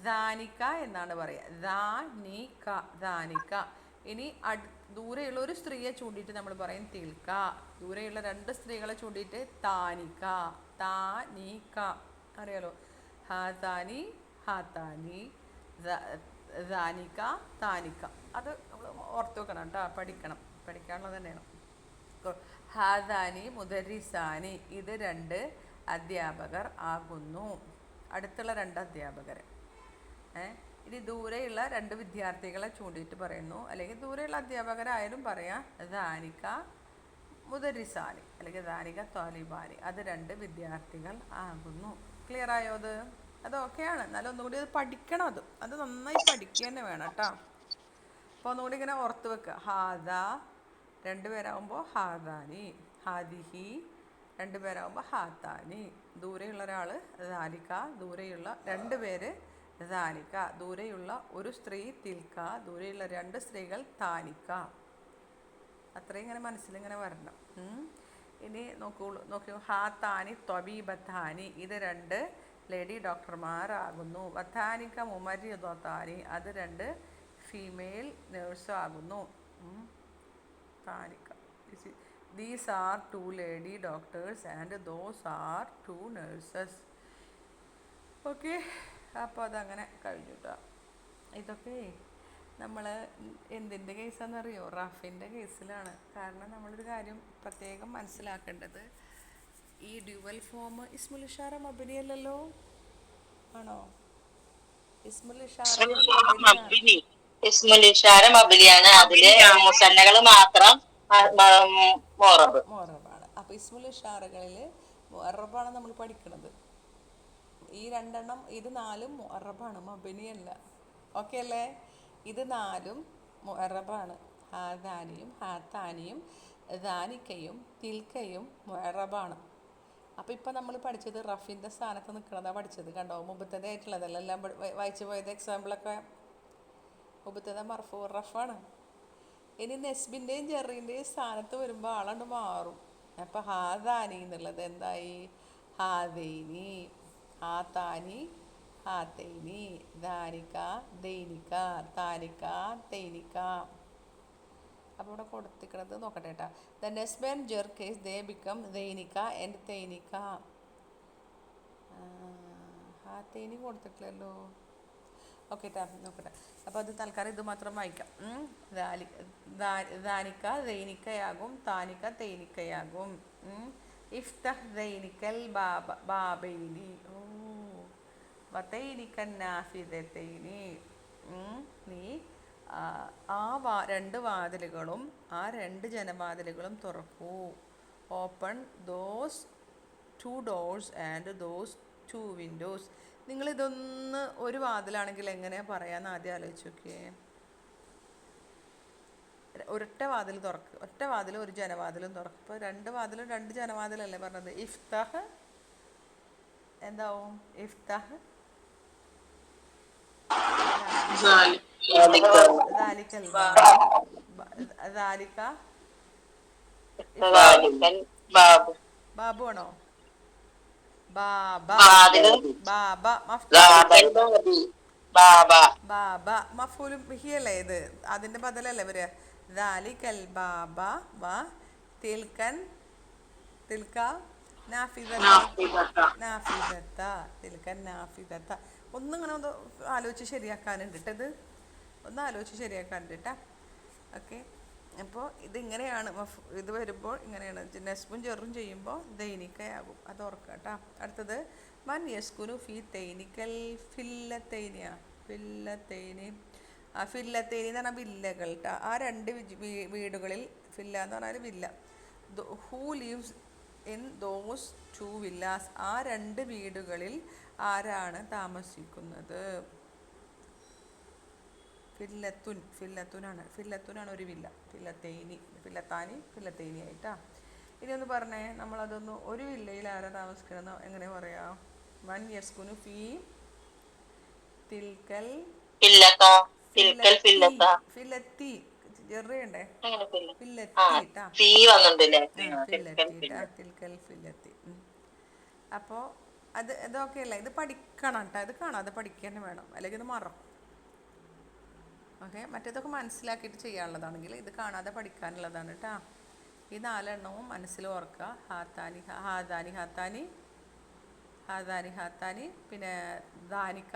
ദാനിക്ക എന്നാണ് പറയുക. ദാനിക്ക. ഇനി ദൂരെയുള്ള ഒരു സ്ത്രീയെ ചൂണ്ടിയിട്ട് നമ്മൾ പറയും തിൽക്ക. ദൂരെയുള്ള 2 സ്ത്രീകളെ ചൂണ്ടിയിട്ട് താനിക്ക. അറിയാലോ, ഹാതാനി ഹാത്താനി, ദാനിക താനിക. അത് നമ്മൾ ഓർത്ത് വെക്കണം കേട്ടോ, പഠിക്കാനുള്ളത് തന്നെയാണ്. ഹാദാനി മുദരിസാനി, ഇത് രണ്ട് അധ്യാപകർ ആകുന്നു. അടുത്തുള്ള രണ്ട് അധ്യാപകർ. ഇനി ദൂരെയുള്ള രണ്ട് വിദ്യാർത്ഥികളെ ചൂണ്ടിയിട്ട് പറയുന്നു, അല്ലെങ്കിൽ ദൂരെയുള്ള അധ്യാപകരായാലും പറയാം ദാനിക മുദരിസാനി അല്ലെങ്കിൽ ദാനിക ത്വാലിബാനി, അത് രണ്ട് വിദ്യാർത്ഥികൾ ആകുന്നു. ക്ലിയർ ആയോ? അത് ഓക്കെയാണ്. എന്നാലും ഒന്നുകൂടി അത് പഠിക്കണം. അത് നന്നായി പഠിക്കുക തന്നെ വേണം കേട്ടോ. അപ്പോൾ ഒന്നുകൂടി ഇങ്ങനെ ഓർത്ത് വെക്കുക. ഹാദ രണ്ടുപേരാകുമ്പോൾ ഹാദാനി, ഹാദിഹി രണ്ടുപേരാകുമ്പോൾ ഹാത്താനി. ദൂരെയുള്ള ഒരാൾ ദാലിക, ദൂരെയുള്ള രണ്ട് പേര് ദാനിക, ദൂരെയുള്ള ഒരു സ്ത്രീ തിൽക്ക, ദൂരെയുള്ള രണ്ട് സ്ത്രീകൾ താനിക്ക. അത്രയും ഇങ്ങനെ മനസ്സിലിങ്ങനെ വരണം. ഇനി നോക്കൂ, ഹാത്താനി ത്വബീബത്താനി, ഇത് രണ്ട് ലേഡി ഡോക്ടർമാരാകുന്നു. വത്താനിക്ക മുമരിദത്താനി, അത് രണ്ട് ഫീമെയിൽ നേഴ്സും ആകുന്നു. താനിക്ക, these are two lady doctors and those are two nurses. Okay, അപ്പോൾ അതങ്ങനെ കഴിഞ്ഞു കേട്ടോ. ഇതൊക്കെ നമ്മൾ എന്തിൻ്റെ കേസാണെന്നറിയോ? റഫിൻ്റെ കേസിലാണ്. കാരണം നമ്മളൊരു കാര്യം പ്രത്യേകം മനസ്സിലാക്കേണ്ടത്, ഈ ഡ്യുവൽ ഫോം ഇസ്മുൽ ഇഷാറ മബ്നി അല്ലല്ലോ, ആണോ? ഇസ്മുൽ ഇഷാറ മബ്നിയാണ്, അതില് മുസന്നകൾ മാത്രം മുഅറബാണ്. അപ്പോൾ ഇസ്മുൽ ഇഷാറകളിൽ മുഅറബാണ് നമ്മൾ പഠിക്കുന്നത്. ഈ രണ്ടെണ്ണം, ഇത് നാലും മുഅറബാണ്, മബ്നിയല്ല. ഓക്കെ അല്ലേ? ഇത് നാലും മുഅറബാണ്. ഹാദാനിയും ഹാത്താനിയും ദാനിക്കയും തിൽക്കയും മുഅറബാണ്. അപ്പോൾ ഇപ്പം നമ്മൾ പഠിച്ചത് റഫിൻ്റെ സ്ഥാനത്ത് നിൽക്കുന്നതാണ് പഠിച്ചത്. കണ്ടോ? മുബത്തദ ആയിട്ടുള്ളതല്ല, എല്ലാം വായിച്ചു പോയത്. എക്സാമ്പിളൊക്കെ മുബത്തദ മർഫൂ റഫാണ്. ഇനി നെസ്ബിൻ്റെയും ജെറിൻ്റെയും സ്ഥാനത്ത് വരുമ്പോൾ ആളണ്ട് മാറും. അപ്പോൾ ഹാദാനി എന്നുള്ളത് എന്തായി? ഹാദൈനി, ഹാത്താനി ഹാത്തൈനി, ദാനിക ദൈനിക, താനിക തൈനിക. അപ്പോൾ ഇവിടെ കൊടുത്തിക്കണത് നോക്കട്ടെ കേട്ടോ. ദ നെസ്ബ് ആൻഡ് ജെർ കേസ് ദേ ബിക്കം ദൈനിക ആൻഡ് തൈനിക. ഹാത്തൈനി കൊടുത്തിട്ടില്ലല്ലോ. ഓക്കെ ട്ടാ, നോക്കട്ടെ. അപ്പോൾ അത് തൽക്കാലം ഇത് മാത്രം വായിക്കാം. ദാനിക ദൈനിക്കയാകും, താനിക തൈനിക്കയാകും. ഇഫ്തഹ് ദൈനിക്കൽ ബാബൈനി വതൈനിക്കൻ നാഫിദതൈനി. നീ രണ്ട് വാതിലുകളും രണ്ട് ജനവാതിലുകളും തുറക്കൂ. Open those 2 doors and those 2 windows. നിങ്ങളിതൊന്ന് ഒരു വാതിലാണെങ്കിൽ എങ്ങനെയാണ് പറയാമെന്ന് ആദ്യം ആലോചിച്ച് നോക്കിയേ. ഒരൊറ്റ വാതിൽ തുറക്കുക, ഒറ്റ വാതിലും ഒരു ജനവാതിലും തുറക്കുക. ഇപ്പോൾ രണ്ട് വാതിലും രണ്ട് ജനവാതിലല്ലേ പറഞ്ഞത്? ഇഫ്തഹ് എന്താവും? ഇഫ്തഹ് ബാബു ആണോ? ബാബ മഫൂലും ബിഹി അല്ലേ ഇത്? അതിന്റെ ബദലല്ലേ വരിക? ദാലികൽ ബാബ വ തിൽക്കൻ തിൽക്ക നാഫിദത്ത. ഒന്നിങ്ങനെ ഒന്ന് ആലോചിച്ച് ശരിയാക്കാനുണ്ട് കേട്ടത്. ഒന്ന് ആലോചിച്ച് ശരിയാക്കാനുണ്ട് കേട്ടാ. ഓക്കെ, അപ്പോൾ ഇതിങ്ങനെയാണ്. ഇത് വരുമ്പോൾ ഇങ്ങനെയാണ്. നെസ്ബും ജെറും ചെയ്യുമ്പോൾ ദൈനിക്കയാകും. അത് ഓർക്കുക കേട്ടോ. അടുത്തത് മൻ യസ്കുനു ഫി തൈനിക്കൽ ഫില്ലത്തൈനിയ. ഫില്ലത്തൈനി എന്ന് പറഞ്ഞാൽ വില്ലകൾ കേട്ടോ. ആ രണ്ട് വീടുകളിൽ, ഫില്ല എന്ന് പറഞ്ഞാൽ villa. Who leaves in those 2 villas. ആ രണ്ട് വീടുകളിൽ ആരാണ് താമസിക്കുന്നത്? ഫില്ലത്തുനാണ് ഒരു വില്ല. ഫില്ലത്താനി ആയിട്ടാ. ഇനി ഒന്ന് പറഞ്ഞേ, നമ്മളതൊന്ന് ഒരു വില്ലയിൽ ആരാ താമസിക്കണമെന്ന് എങ്ങനെ പറയാം? വൻ യസ്കുനു ഫീ തിൽക്കൽ ഫില്ലത്തി. ചെറിയണ്ടേ? ഫില്ലത്തി. അപ്പോൾ ഇതൊക്കെ അല്ല, ഇത് പഠിക്കണം കേട്ടോ. ഇത് കാണാതെ പഠിക്കാൻ വേണം, അല്ലെങ്കിൽ ഇത് മറക്കും. ഓക്കെ, മറ്റേതൊക്കെ മനസ്സിലാക്കിയിട്ട് ചെയ്യാനുള്ളതാണെങ്കിൽ ഇത് കാണാതെ പഠിക്കാനുള്ളതാണ് കേട്ടോ. ഈ 4 എണ്ണവും മനസ്സിൽ ഓർക്കുക. ഹാദാനി, പിന്നെ ദാനിക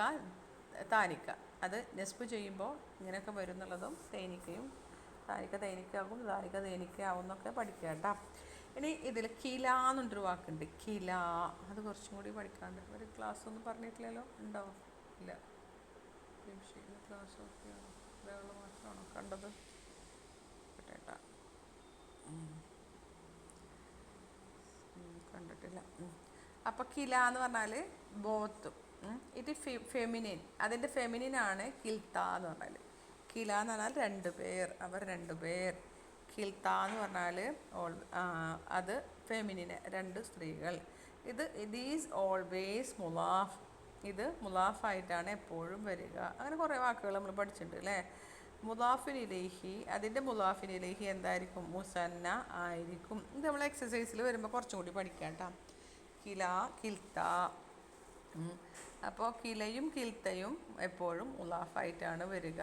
താനിക. അത് നെസ്ബ് ചെയ്യുമ്പോൾ ഇങ്ങനെയൊക്കെ വരും എന്നുള്ളതും തേനിക്കയും താനിക്ക തേനിക്കാകും താനിക്ക തേനിക്കയാവും എന്നൊക്കെ പഠിക്കുക കേട്ടോ. ഇനി ഇതിൽ കില എന്നുള്ളൊരു വാക്കുണ്ട്. കില, അത് കുറച്ചും കൂടി പഠിക്കാണ്ട്. ഒരു ക്ലാസ് ഒന്നും പറഞ്ഞിട്ടില്ലല്ലോ, ഉണ്ടോ? ഇല്ല. ക്ലാസ് ഓക്കെയാണോ? ഒരാൾ മാത്രമാണോ കണ്ടത്? കേട്ടാ കണ്ടിട്ടില്ല. അപ്പോൾ കില എന്ന് പറഞ്ഞാൽ ബോത്ത്, ഇത് ഫെമിനിൻ, അതിൻ്റെ ഫെമിനിനാണ് കിൽത്ത എന്ന് പറഞ്ഞാൽ. കില എന്ന് പറഞ്ഞാൽ രണ്ട് പേർ, അവർ രണ്ട് പേർ. കിൽത്ത എന്ന് പറഞ്ഞാൽ അത് ഫെമിനിന്, രണ്ട് സ്ത്രീകൾ. ഇത് ഈസ് ഓൾവേസ് മുലാഫ്, ഇത് മുലാഫായിട്ടാണ് എപ്പോഴും വരിക. അങ്ങനെ കുറേ വാക്കുകൾ നമ്മൾ പഠിച്ചിട്ടുണ്ട് അല്ലേ. മുലാഫിനിലേഹി, അതിൻ്റെ മുലാഫിനിലേഹി എന്തായിരിക്കും? മുസന്ന ആയിരിക്കും. ഇത് നമ്മൾ എക്സസൈസിൽ വരുമ്പോൾ കുറച്ചും കൂടി പഠിക്കാം കേട്ടോ. കില, കിൽത്ത. അപ്പോൾ കിലയും കിൽത്തയും എപ്പോഴും മുലാഫായിട്ടാണ് വരിക.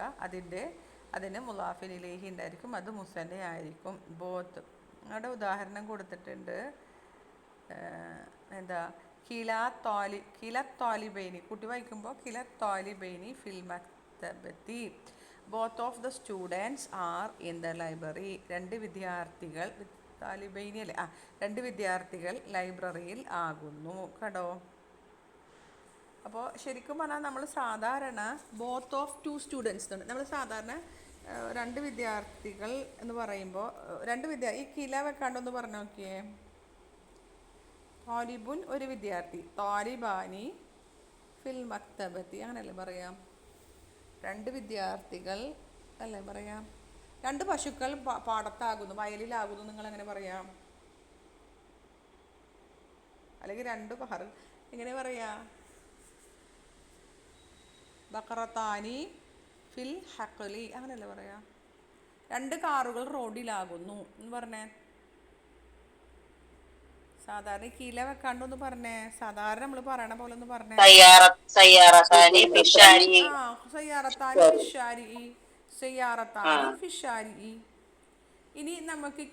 അതിന് മുലാഫിനിലേഹി ഉണ്ടായിരിക്കും, അത് മുസന്ന ആയിരിക്കും. ബോത്ത്. അവിടെ ഉദാഹരണം കൊടുത്തിട്ടുണ്ട്. എന്താ? കില തോലിബൈനി, കുട്ടി വായിക്കുമ്പോൾ കില തോലിബൈനി ഫിൽ മക്തബത്തി, both of the students are in the library. രണ്ട് വിദ്യാർത്ഥികൾ, താലിബൈനി അല്ലേ, രണ്ട് വിദ്യാർത്ഥികൾ ലൈബ്രറിയിൽ ആകുന്നു. കേട്ടോ. അപ്പോൾ ശരിക്കും പറഞ്ഞാൽ നമ്മൾ സാധാരണ ബോത്ത് ഓഫ് ടു സ്റ്റുഡൻസ് ആണ് നമ്മൾ സാധാരണ രണ്ട് വിദ്യാർത്ഥികൾ എന്ന് പറയുമ്പോൾ ഈ കില വെക്കാണ്ടൊന്ന് പറഞ്ഞു നോക്കിയേ. താലിബുൻ ഒരു വിദ്യാർത്ഥി, താലിബാനി ഫിൽ മക്തബത്തി, അങ്ങനെയല്ലേ പറയാം. രണ്ട് വിദ്യാർത്ഥികൾ അല്ലേ പറയാം. രണ്ട് പശുക്കൾ പാടത്താകുന്നു, വയലിലാകുന്നു, നിങ്ങൾ എങ്ങനെ പറയാം? അല്ലെങ്കിൽ രണ്ട് ബഹർ എങ്ങനെ പറയാ? ബക്കറത്താനി ഫിൽ ഹഖലി, അങ്ങനെയല്ലേ പറയാ. രണ്ട് കാറുകൾ റോഡിലാകുന്നു എന്ന് പറഞ്ഞേ. സാധാരണ കില വെക്കാണ്ടൊന്ന് പറഞ്ഞേ. സാധാരണ നമ്മൾ പറയണ പോലെ ഒന്ന് പറഞ്ഞേ. സയ്യാറത്താനി ഫിഷാരി. ഇനി നമുക്ക്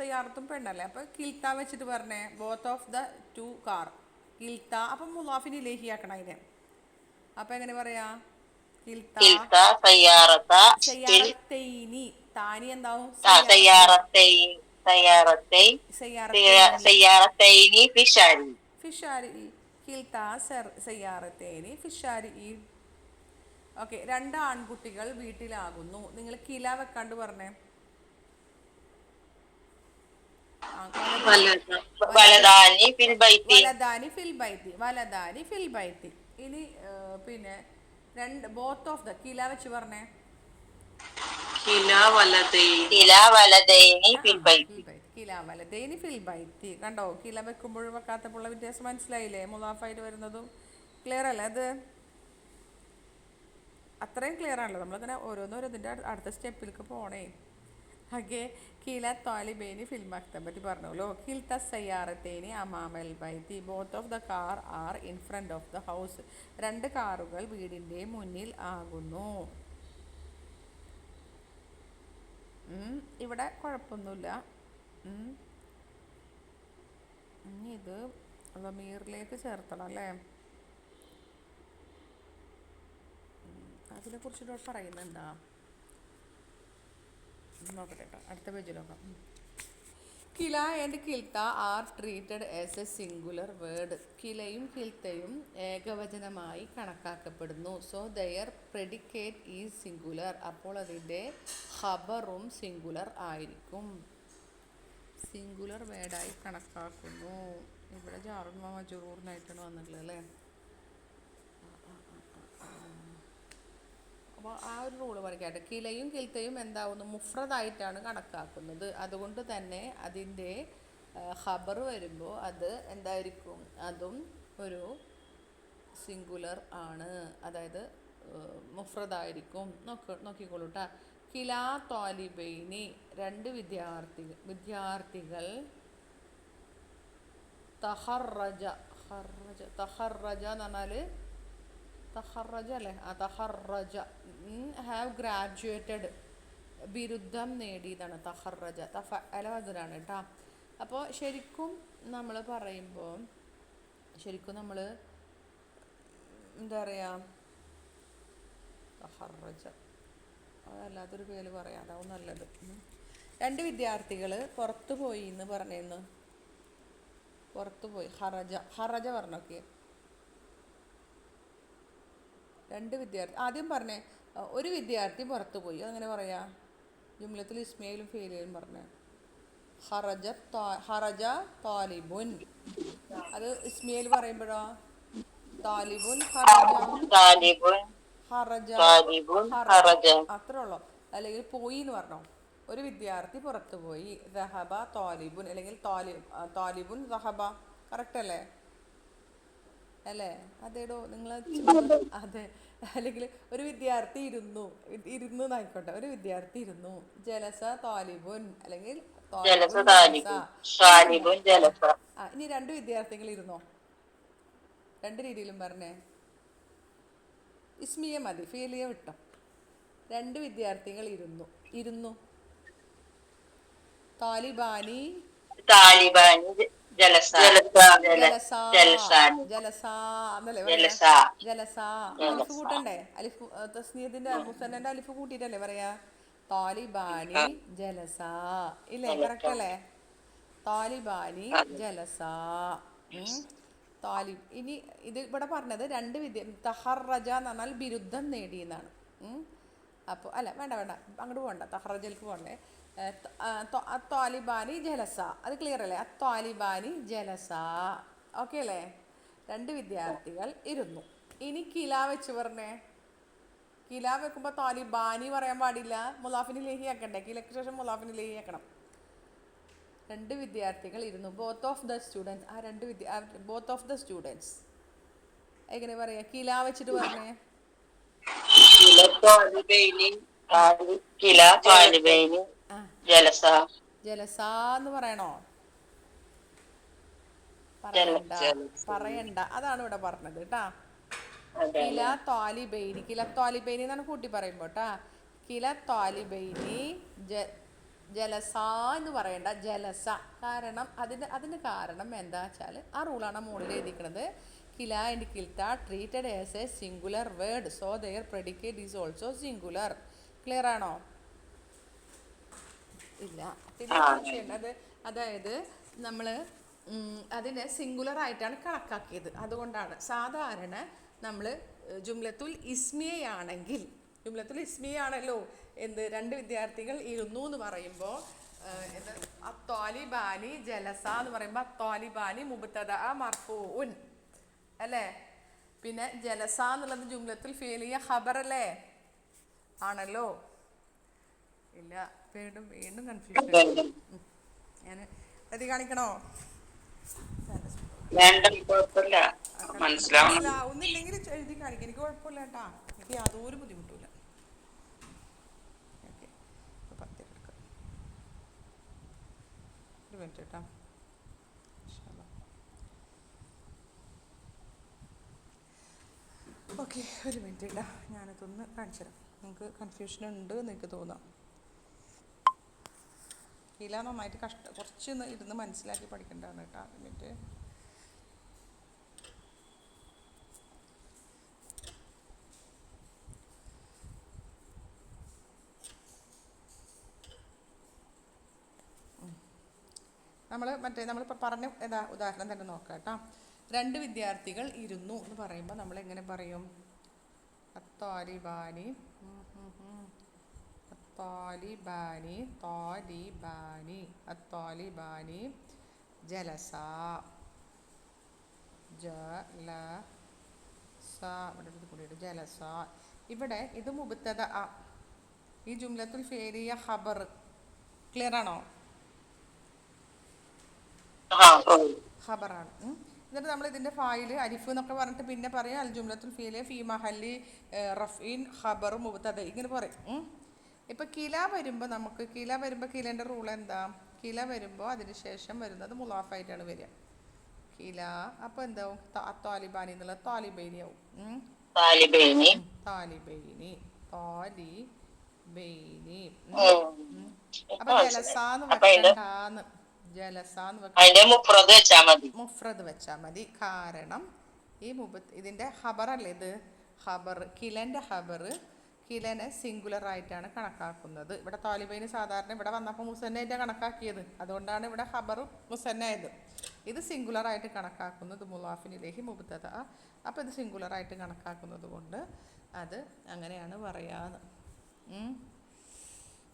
സയ്യാറത്തും പെണ്ണല്ലേ, അപ്പൊ കിൽത്ത വെച്ചിട്ട് പറഞ്ഞേ. Both of the two car, കിൽത്ത. അപ്പം മുലാഫിന് ലേഹിയാക്കണം അതിനെ. അപ്പൊ എങ്ങനെ പറയാ? കിൽത്ത സയ്യാറത്തൈനി. താനി എന്താവും? ഫിഷാരി. കിൽത്ത സയ്യാറത്തൈനി ഫിഷാരി. ഓക്കെ. രണ്ട് ആൺകുട്ടികൾ വീട്ടിലാകുന്നു. നിങ്ങൾ കില വെക്കാണ്ട് പറഞ്ഞേ. വലദാനി ഫിൽ ബൈത്തി. ഇനി പിന്നെ രണ്ട് ബോത്ത് ഓഫ് ദ കില വെച്ച് പറഞ്ഞേ. കില വലദൈനി ഫിൽ ബൈത്തി. കണ്ടോ? കില വെക്കുമ്പോഴും വെക്കാത്തപ്പോഴുള്ള വ്യത്യാസം മനസ്സിലായില്ലേ? മുലാഫായിട്ട് വരുന്നതും ക്ലിയർ അല്ലേ? അത് അത്രയും ക്ലിയർ ആണല്ലോ. നമ്മളിങ്ങനെ ഓരോന്നോരോന്നിൻ്റെ അടുത്ത സ്റ്റെപ്പിലേക്ക് പോണേ. ഓക്കെ. കില താലിബൈനി ഫിൽ മക്തബത്തി പറഞ്ഞല്ലോ. കിൽത്ത സയ്യാറത്തേനി അമാമൽ ബൈത്തി, both of the car are in front of the house. രണ്ട് കാറുകൾ വീടിൻ്റെ മുന്നിൽ ആകുന്നു. ഇവിടെ കുഴപ്പമൊന്നുമില്ല. ഇത് ലമീറിലേക്ക് ചേർത്തണം അല്ലേ? അതിനെ കുറിച്ചിട്ട് പറയുന്നുണ്ടാ? നോക്കട്ടെ കേട്ടോ, അടുത്ത പേജിൽ നോക്കാം. കില ആൻഡ് കിൽത്ത are treated as a singular word. കിലയും കിൽത്തയും ഏകവചനമായി കണക്കാക്കപ്പെടുന്നു. So their predicate is singular. അപ്പോൾ അതിൻ്റെ ഖബറും സിംഗുലർ ആയിരിക്കും. സിംഗുലർ വേർഡായി കണക്കാക്കുന്നു. ഇവിടെ ജാറും മജറൂറിനായിട്ടാണ് വന്നിട്ടുള്ളത് അല്ലേ? അപ്പോൾ ആ ഒരു റൂള് പഠിക്കാട്ടെ. കിലയും കിൽത്തയും എന്താവുന്നു? മുഫ്രദായിട്ടാണ് കണക്കാക്കുന്നത്. അതുകൊണ്ട് തന്നെ അതിൻ്റെ ഖബർ വരുമ്പോൾ അത് എന്തായിരിക്കും? അതും ഒരു സിംഗുലർ ആണ്, അതായത് മുഫ്രദായിരിക്കും. നോക്കിക്കോളൂ കേട്ടോ. കിലാ താലിബൈനി രണ്ട് വിദ്യാർത്ഥികൾ തഹറജ എന്ന് പറഞ്ഞാൽ തഹറജ അല്ലേ? തഹറജ ഹാവ് ഗ്രാജുവേറ്റഡ്, ബിരുദം നേടിയതാണ് തഹറജ. തഫഅലതിനാണ് കേട്ടോ. അപ്പോൾ ശരിക്കും നമ്മൾ പറയുമ്പോൾ നമ്മൾ എന്താ പറയുക? തഹറജ അതല്ലാത്തൊരു പേര് പറയാം, അതാവും നല്ലത്. രണ്ട് വിദ്യാർത്ഥികൾ പുറത്തു പോയി എന്ന് പറഞ്ഞിരുന്നു. പുറത്തു പോയി, ഹറജ. ഹറജ പറഞ്ഞോക്കെ. രണ്ട് വിദ്യാർത്ഥി ആദ്യം പറഞ്ഞേ. ഒരു വിദ്യാർത്ഥി പുറത്തു പോയി, അങ്ങനെ പറയാ. ജുംലത്തുൽ ഇസ്മിയയിലും ഫീലയിലും പറഞ്ഞേ. ഹറജ താലിബുൻ. അത് ഇസ്മിയയിൽ പറയുമ്പോഴോ താലിബുൻ ഹറജ. താലിബുൻ ഹറജ താലിബുൻ ഹറജ ഹറജ. അത്രേ ഉള്ളൂ. അല്ലെങ്കിൽ പോയി എന്ന് പറഞ്ഞോ. ഒരു വിദ്യാർത്ഥി പുറത്തു പോയി. ദഹബ താലിബുൻ അല്ലെങ്കിൽ താലിബുൻ ദഹബ. കറക്റ്റ് അല്ലേ? അല്ലേ? അതേടോ നിങ്ങൾ അതെ. അല്ലെങ്കിൽ ഒരു വിദ്യാർത്ഥി ഇരുന്നു. ഇരുന്നു എന്നായിക്കോട്ടെ. ഒരു വിദ്യാർത്ഥി ഇരുന്നു. ജലസ താലിബുൻ അല്ലെങ്കിൽ ജലസ താലിബുൻ ജലസ. താലിബുൻ ഇരുന്നു. താലിബുൻ ജലസ. ഇനി രണ്ട് വിദ്യാർത്ഥികൾ ഇരുന്നോ. രണ്ട് രീതിയിലും പറഞ്ഞേ. ഇസ്മിയ മതി, ഫീലിയ വിട്ടോ. രണ്ട് വിദ്യാർത്ഥികൾ ഇരുന്നു. ഇരുന്നു. താലിബാനി താലിബാനി ജലസ. ജലസ. ജലസാനി ജലസ എന്നല്ലേ പറയാ? ജലസ. ജലസ. അലിഫ് ജലസ. കൂട്ടണ്ടേ? അലിഫ് തസ്നിയത്തിന്റെ മുസന്നന്റെ അലിഫ് കൂട്ടിട്ടല്ലേ പറയാ? താലിബാനി ജലസ. ഇല്ലേ? കറക്റ്റ് അല്ലേ? താലിബാനി ജലസ. താലിബ്. ഇനി ഇത് ഇവിടെ പറഞ്ഞത് രണ്ട് തഹറജ എന്ന് പറഞ്ഞാൽ ബിരുദം നേടി എന്നാണ്. അപ്പോൾ അല്ല, വേണ്ട വേണ്ട, അങ്ങോട്ട് പോകണ്ട, തഹറജലേക്ക് പോകണ്ടേ. അത്താലിബാനി ജലസ, അത് ക്ലിയർ അല്ലേ? അത്താലിബാനി ജലസ. ഓക്കെ അല്ലേ? രണ്ട് വിദ്യാർത്ഥികൾ ഇരുന്നു. ഇനി കില വെച്ച് പറഞ്ഞേ. കില വെക്കുമ്പോൾ താലിബാനി പറയാൻ പാടില്ല, മുലാഫിന് ലേഹി ആക്കണ്ടേ? കിലക്ക് ശേഷം മുലാഫിന് ലേഹി ആക്കണം. രണ്ട് വിദ്യാർത്ഥികൾ ഇരുന്നു. Both of the students. ആ രണ്ട് ബോത്ത് ഓഫ് ദ സ്റ്റുഡൻസ് എങ്ങനെ പറയാ? കില വെച്ചിട്ട് പറഞ്ഞേ. ജലസ. ജലസ എന്ന് പറയണോ? പറയണ്ട, പറയണ്ട. അതാണ് ഇവിടെ പറഞ്ഞത് കേട്ടാ. കില താലിബൈനി. കില താലിബൈനി എന്നാണ് കൂട്ടി പറയുമ്പോ കേട്ടാ. കില താലിബൈനി ജലസ എന്ന് പറയണ്ട, ജലസ. കാരണം അതിന് കാരണം എന്താ വെച്ചാൽ ആ റൂളാണ് മുകളിൽ എഴുതിക്കുന്നത്. കില ആൻഡ് കിൽത്ത treated as a singular word, so their predicate is also singular. Clear ആണോ? ഇല്ല, പിന്നെ ചെയ്യേണ്ടത്, അതായത് നമ്മൾ അതിനെ സിംഗുലർ ആയിട്ടാണ് കണക്കാക്കിയത്. അതുകൊണ്ടാണ് സാധാരണ നമ്മൾ ജുംലത്തുൽ ഇസ്മിയയാണെങ്കിൽ, ജുംലത്തുൽ ഇസ്മിയാണല്ലോ എന്ത്, രണ്ട് വിദ്യാർത്ഥികൾ ഇരുന്നു എന്ന് പറയുമ്പോൾ എന്ത്, അത്താലിബാനി ജലസ എന്ന് പറയുമ്പോൾ അത്താലിബാനി മുബ്തദഅ മർഫൂഉൻ അല്ലേ? പിന്നെ ജലസ എന്നുള്ളത് ജുംലത്തുൽ ഫിഅലിയ ഖബർ അല്ലേ? ആണല്ലോ. ഇല്ല, വീണ്ടും വീണ്ടും കൺഫ്യൂഷൻ. ഞാൻ എഴുതി കാണിക്കണോ? മനസ്സിലാവുന്നില്ലെങ്കിൽ എഴുതി കാണിക്കാം, എനിക്ക് കുഴപ്പമില്ല കേട്ടാ. എനിക്ക് യാതൊരു ബുദ്ധിമുട്ടില്ല. ഓക്കെ, പത്തിലെടുക്കാം. ഒരു മിനിറ്റ് കേട്ടോ. ഓക്കെ, ഒരു മിനിറ്റ് ഇല്ല, ഞാനതൊന്ന് കാണിച്ചു തരാം. നിങ്ങൾക്ക് കൺഫ്യൂഷൻ ഉണ്ട് എന്ന് എനിക്ക് തോന്നാം. ഇല്ല, നന്നായിട്ട് കുറച്ച് ഇരുന്ന് മനസ്സിലാക്കി പഠിക്കേണ്ടതാണ് കേട്ടോ. എന്നിട്ട് നമ്മളിപ്പോൾ പറഞ്ഞ ഉദാഹരണം തന്നെ നോക്കാം കേട്ടോ. രണ്ട് വിദ്യാർത്ഥികൾ ഇരുന്നു എന്ന് പറയുമ്പോൾ നമ്മൾ എങ്ങനെ പറയും? അത്താലിബാനി അത്താലിബാനി താലിബാനി അത്താലിബാനി ജലസ ജലസ. ഇവിടെ കൂടിയിട്ട് ജലസ. ഇവിടെ ഇത് മുബ്തദഅ, ഈ ജുംലത്തുൽ ഫിഅലിയ ഖബർ. ക്ലിയർ ആണോ? ഖബറാണ്. എന്നിട്ട് നമ്മൾ ഇതിൻ്റെ ഫായിൽ അലിഫ് എന്നൊക്കെ പറഞ്ഞിട്ട് പിന്നെ പറയാം അൽ ജുംലത്തുൽ ഫിഅലിയ ഫീ മഹല്ലി റഫ്ഇൻ ഖബർ മുബ്തദ, ഇങ്ങനെ പറയും. ഇപ്പം കില വരുമ്പോൾ കിലേൻ്റെ റൂൾ എന്താ? കില വരുമ്പോൾ അതിന് ശേഷം വരുന്നത് മുലാഫായിട്ടാണ് വരിക. കില അപ്പോൾ എന്താവും? താലിബാനി എന്നുള്ളത് താലിബൈനി ആവും. താലിബൈനി അപ്പൊ ജലസാന്ന് വെക്കണ്ടാന്ന്, മുഫ്രദ് വെച്ചാ മതി. കാരണം ഈ ഇതിന്റെ ഖബർ അല്ലേ ഇത്? ഖബർ, കിലന്റെ ഖബർ, കിലനെ സിംഗുലർ ആയിട്ടാണ് കണക്കാക്കുന്നത്. ഇവിടെ താലിബൈന് സാധാരണ ഇവിടെ വന്നപ്പോൾ മുസന്നയായിട്ടാണ് കണക്കാക്കിയത്, അതുകൊണ്ടാണ് ഇവിടെ ഖബർ മുസന്നായത്. ഇത് സിംഗുലർ ആയിട്ട് കണക്കാക്കുന്നത് മുലാഫിനിലേക്ക് മുബ്തദ. അപ്പോൾ ഇത് സിംഗുലർ ആയിട്ട് കണക്കാക്കുന്നത് കൊണ്ട് അത് അങ്ങനെയാണ് പറയാന്ന്.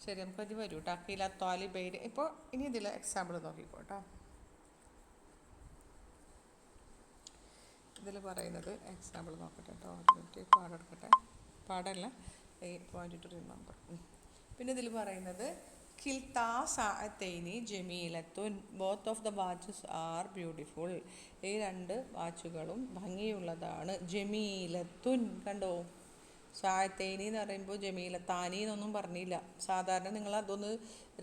ശരി, നമുക്കത് വരൂ കേട്ടോ. കില താലിബൈന്. ഇപ്പോൾ ഇനി ഇതിൽ എക്സാമ്പിൾ നോക്കിക്കോട്ടോ. ഇതിൽ പറയുന്നത് എക്സാമ്പിൾ നോക്കട്ടെ കേട്ടോ. പാടെടുക്കട്ടെ, പാടല്ല, പോയിന്റ് ടു റിമെമ്പർ. പിന്നെ ഇതിൽ പറയുന്നത് കിൽത്താ സാഅത്തൈനി ജമീലത്തുൻ, both of the watches are beautiful. ഈ രണ്ട് വാച്ചുകളും ഭംഗിയുള്ളതാണ്. ജമീലത്തുൻ കണ്ടോ, സാഅത്തൈനി എന്ന് പറയുമ്പോൾ ജമീലത്താനി എന്നൊന്നും പറഞ്ഞില്ല. സാധാരണ നിങ്ങൾ അതൊന്ന്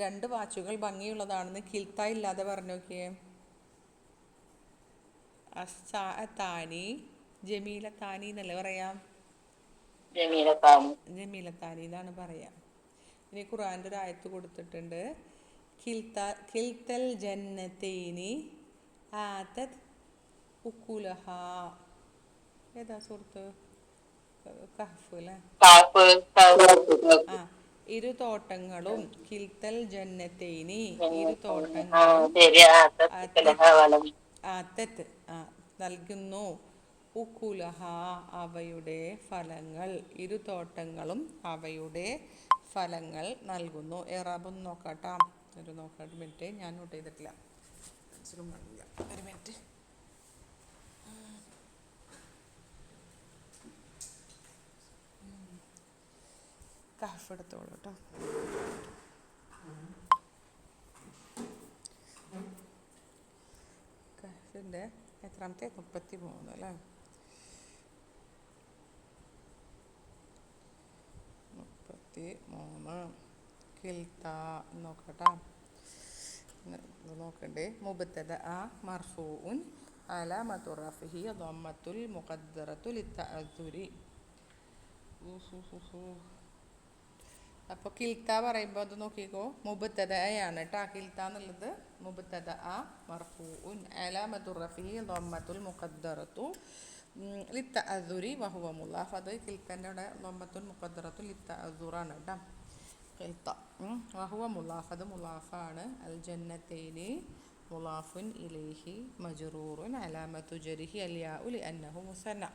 രണ്ട് വാച്ചുകൾ ഭംഗിയുള്ളതാണെന്ന് കിൽത്ത ഇല്ലാതെ പറഞ്ഞു നോക്കിയേ. അസാഅത്താനി ജമീലത്താനി എന്നല്ലേ പറയാം, ജമീലത്താനി എന്നാണ് പറയാം. ഇനി ഖുർആൻ്റെ ഒരു ആയത്ത് കൊടുത്തിട്ടുണ്ട്, കിൽത്തൽ ജന്നത്തൈനി ആതത് ഉക്കുലഹ. ഏതാ സുഹൃത്ത്? കഹ്ഫ് അല്ലേ? ഇരു തോട്ടങ്ങളും, കിൽത്തൽ ജന്നത്തൈനി ഇരു തോട്ടങ്ങളും, ആതത് നൽകുന്നു, ഉക്കുലഹ അവയുടെ ഫലങ്ങൾ, ഇരു തോട്ടങ്ങളും അവയുടെ ഫലങ്ങൾ നൽകുന്നു. ഏറാബൊന്ന് നോക്കാട്ടാ, ഒരു നോക്കാട്ട് മിനിറ്റ്, ഞാൻ നോട്ട് ചെയ്തിട്ടില്ല, ഒരു മിനിറ്റ്. കഹ്ഫ് എടുത്തോളൂ കേട്ടോ. കഹ്ഫിൻ്റെ എത്രാമത്തെ? 33 അല്ലേ? 33. കിൽത്ത നോക്കട്ടാ, നോക്കണ്ടേ. മുബ്തദ മർഫൂഉൻ അലാമത്തു റഫ്ഇഹി ദമ്മത്തുൽ മുഖദ്ദറത്തു ലിത്തഅദ്ദുരി. അപ്പോൾ കിൽത്ത പറയുമ്പോൾ അത് നോക്കിക്കോ, മുബ്തദയാണ് കേട്ടോ. കിൽത്ത എന്നുള്ളത് മുബ്തദ മർഫൂഉൻ അലാമത്തു റഫ്ഇഹി ദമ്മത്തുൽ മുഖദ്ദറത്തു ലിത്തഅദ്ദുരി വഹുവ മുലാഫ്. അത് കിൽത്തൻ്റെ അവിടെ ദമ്മത്തുൽ മുഖദ്ദറത്തു ലിത്തഅദ്ദുറാണ് കേട്ടോ കിൽത്ത. വഹുവ മുലാഫ്, അത് മുലാഫാണ്. അൽ ജന്നത്തൈനി മുലാഫുൻ ഇലൈഹി മജ്റൂറുൻ അലാമത്തു ജരിഹി അൽ യാഉ ലിഅന്നഹു മുസന്ന.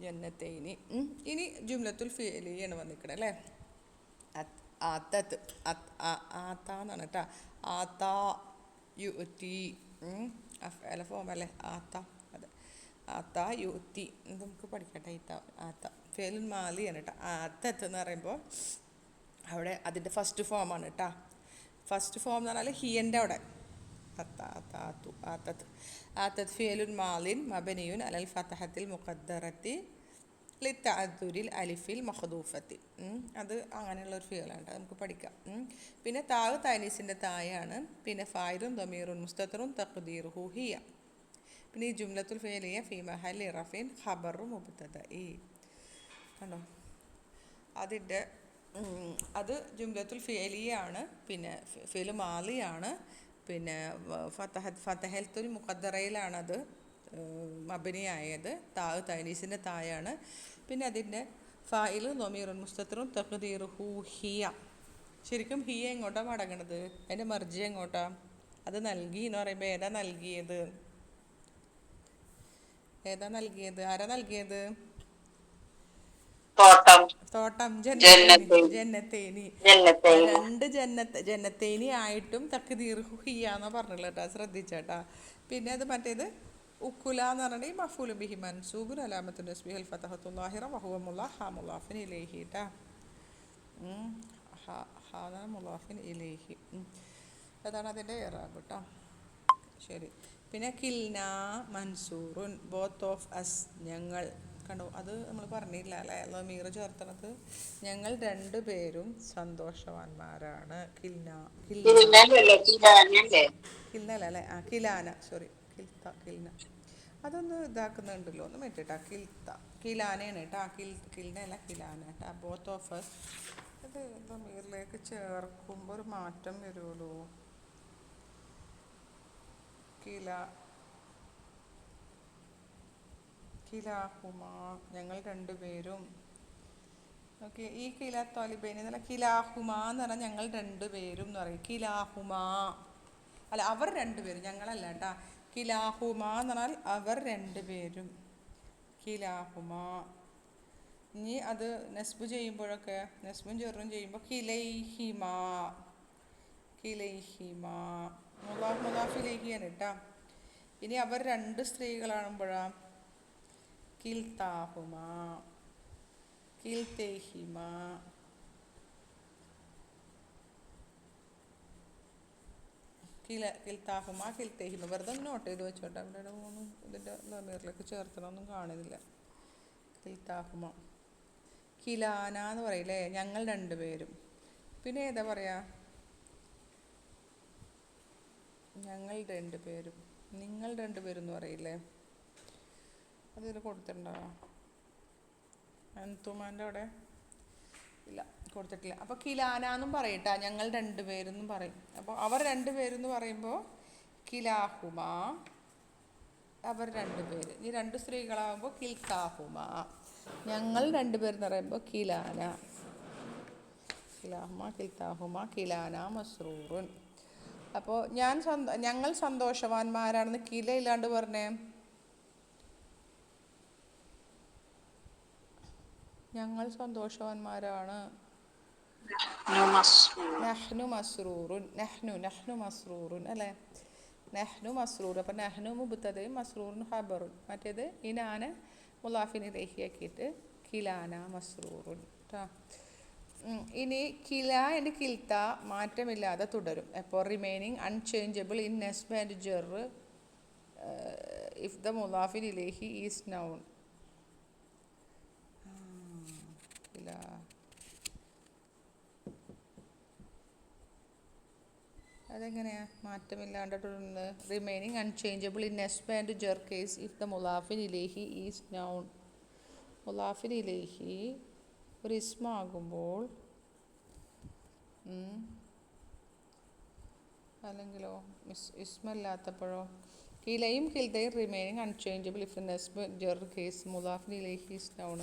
ജന്നത്തൈനി. ഇനി ജുംലത്തുൽ ഫിഅലിയാണ് വന്നിക്കണേ അല്ലേ. ആത്തത്ത് ആത്താന്നാണ് കേട്ടോ. ആത്താ യുഅ്തി അഫ്അല ഫോമല്ലേ ആത്ത. അതെ, ആത്ത യുഅ്തി നമുക്ക് പഠിക്കട്ടെ. ആത്ത ഫിഅലുൽ മാലിയാണ് കേട്ടോ. ആത്തത്ത് എന്ന് പറയുമ്പോൾ അവിടെ അതിൻ്റെ ഫസ്റ്റ് ഫോമാണ് കേട്ടോ. ഫസ്റ്റ് ഫോം എന്ന് പറഞ്ഞാൽ ഹിയൻ്റെ അവിടെ ആത്തത്ത് ഫിഅലുൻ മാലിൻ മബനിയുൻ അലൽ ഫതഹത്തിൽ മുഖദ്ദറത്തി ലിത്തഅദ്ദുരിൽ അലിഫിൽ മഖ്ദൂഫത്തി. അത് അങ്ങനെയുള്ളൊരു ഫിഅലാണ്, നമുക്ക് പഠിക്കാം. പിന്നെ താവ് തൈനീസിൻ്റെ തായാണ്. പിന്നെ ഫായിലുൻ ദമീറുൻ മുസ്തതറുൻ തഖ്ദീറുഹു ഹിയ. പിന്നെ ഈ ജുംലത്തുൽ ഫിഅലിയ ഫീ മഹല്ലി റഫിൻ ഖബറു മുബ്തദഇ. കണ്ടോ, അതിൻ്റെ അത് ജുംലത്തുൽ ഫിഅലിയാണ്. പിന്നെ ഫിഅൽ മാലിയാണ്. പിന്നെ ഫതഹത്തുൽ മുഖദ്ദറയിലാണത് മബനിയായത്. താവ് തൈനീസിൻ്റെ തായാണ്. പിന്നെ അതിൻ്റെ ഫായില് ദമീറുൻ മുസ്തതറുൻ തഖ്ദീറുഹു ഹിയ. ശരിക്കും ഹിയ എങ്ങോട്ടാണ് മടങ്ങണത്? അതിൻ്റെ മർജി എങ്ങോട്ടാ? അത് നൽകി എന്ന് പറയുമ്പോൾ ഏതാ നൽകിയത്? ആരാ നൽകിയത്? തോട്ടം, ജന്നത്തേനി. രണ്ട് ജന്നത്തേനി ആയിട്ടും തഖ്ദീറുഹു ഹിയ എന്നാ പറഞ്ഞില്ല കേട്ടോ, ശ്രദ്ധിച്ചേട്ടാ. പിന്നെ അത് മറ്റേത് ഉക്കുല എന്ന് പറഞ്ഞിട്ട് മഫൂലു ബിഹി മൻസൂബുൻ അലാമത്തുൻ നസ്ബിഹിൽ ഫതഹത്തുൽ ലാഹിറ വഹുവ മുലാഫിൻ ഇലൈഹി ട്ടാ. മുലാഫിൻ ഇലൈഹി, അതാണ് അതിൻ്റെ ഇറാബ് കേട്ടോ. ശരി. പിന്നെ കിൽന മൻസൂറുൻ ബോത്ത് ഓഫ് അസ്, ഞങ്ങൾ. കണ്ടോ, അത് നമ്മൾ പറഞ്ഞില്ല അല്ലേ, ലമീർ ചേർത്തണത്. ഞങ്ങൾ രണ്ടുപേരും സന്തോഷവാന്മാരാണ്. കിൽനല്ലേ? കിലാന, സോറി, കിൽന. അതൊന്ന് ഇതാക്കുന്നുണ്ടല്ലോ, ഒന്ന് മെറ്റിട്ടാ. കിലാനയാണ് കേട്ടോ. കിൽനല്ല, കിലാന കേട്ടോ. ബോത്ത് ഓഫ് അസ് ഇത് ലമീറിലേക്ക് ചേർക്കുമ്പോൾ ഒരു മാറ്റം വരുമല്ലോ. കിലാഹുമാ ഞങ്ങൾ രണ്ടുപേരും. ഓക്കെ, ഈ കിലാ ത്വാലിബൈനി എന്നല്ല, കിലാഹുമാ എന്ന് പറഞ്ഞാൽ ഞങ്ങൾ രണ്ടുപേരും എന്ന് പറയും. കിലാഹുമാ അല്ല, അവർ രണ്ടുപേരും, ഞങ്ങളല്ല കേട്ടാ. കിലാഹുമാ എന്ന് പറഞ്ഞാൽ അവർ രണ്ടുപേരും. കിലാഹുമാ. ഇനി അത് നെസ്ബ് ചെയ്യുമ്പോഴൊക്കെ, നെസ്ബും ചെറും ചെയ്യുമ്പോൾ കിലൈഹിമാ. കിലൈഹിമാ മുലാഫ് മുലാഫിലേഹിയാണ് കേട്ടാ. ഇനി അവർ രണ്ട് സ്ത്രീകളാകുമ്പോഴാ കിൽത്താഹുമാ, കിൽത്തേഹിമാ. കിൽത്താഹുമാ കിൽത്തേഹിമ. വെറുതെ ഒന്ന് നോട്ട് ചെയ്ത് വെച്ചോട്ടെ. അവിടെ മൂന്നും ഇതിൻ്റെ ലമീറിലേക്ക് ചേർത്തണമൊന്നും കാണുന്നില്ല. കിൽത്താഹുമ. കിലാന എന്ന് പറയില്ലേ, ഞങ്ങൾ രണ്ടുപേരും. പിന്നെ ഏതാ പറയാ, ഞങ്ങൾ രണ്ടുപേരും, നിങ്ങൾ രണ്ടുപേരും എന്ന് പറയില്ലേ, അതിൽ കൊടുത്തിട്ടുണ്ടാവാം. അൻതുമാൻ്റെ അവിടെ ഇല്ല, കൊടുത്തിട്ടില്ല. അപ്പോൾ കിലാന എന്നും പറയട്ടാ, ഞങ്ങൾ രണ്ടുപേരെന്നും പറയും. അപ്പോൾ അവർ രണ്ടുപേരെന്ന് പറയുമ്പോൾ കിലാഹുമ, അവർ രണ്ടുപേര്. ഇനി രണ്ട് സ്ത്രീകളാകുമ്പോൾ കിൽത്താഹുമ. ഞങ്ങൾ രണ്ടുപേരെന്ന് പറയുമ്പോൾ കിലാന. കിലാഹുമ കിൽത്താഹുമ കിലാന മസ്റൂറുൻ. അപ്പോൾ ഞങ്ങൾ സന്തോഷവാന്മാരാണെന്ന് കില ഇല്ലാണ്ട് പറഞ്ഞേ. ഞങ്ങൾ സന്തോഷവാന്മാരാണ്. നഹ്നു മസ്റൂറുൻ. നഹ്നു മസ്റൂറുൻ അല്ലേ. നഹ്നു മസ്റൂർ. അപ്പം നഹ്നു മുബ്തദയും മസ്റൂറുൻ ഖബറുൻ. മറ്റേത് ഇനാന മുലാഫിൻ ഇലൈഹി ആക്കിയിട്ട് കിലാന മസ്റൂറുൻ. ഇനി കില ആൻഡ് കിൽത്ത മാറ്റമില്ലാതെ തുടരും. അപ്പോൾ റിമൈനിങ് അൺചേഞ്ചബിൾ ഇൻ നെസ്ബ് ആൻഡ് ജർ ഇഫ് ദ മുലാഫിൻ ഇലൈഹി ഈസ് നൗൺ. കില അതെങ്ങനെയാ മാറ്റമില്ലാണ്ട് തുടരുന്നത്? റിമൈനിങ് അൺചേഞ്ചബിൾ ഇൻ നെസ്ബ് ആൻഡ് ജർ കേസ് ഇഫ് ദ മുലാഫിൻ ഇലൈഹി ഈസ് നൗൺ. മുലാഫിൻ ഇലൈഹി ഒരു ഇസ്മാകുമ്പോൾ, അല്ലെങ്കിലോ ഇസ്മല്ലാത്തപ്പോഴോ? കിലയും കിൽതയും റിമൈനിങ് അൺചേഞ്ചബിൾ ഇഫ് നെസ്ബ് ജർ കേസ് മുലാഫിൻ ഇലൈഹി ഈസ് നൗൺ.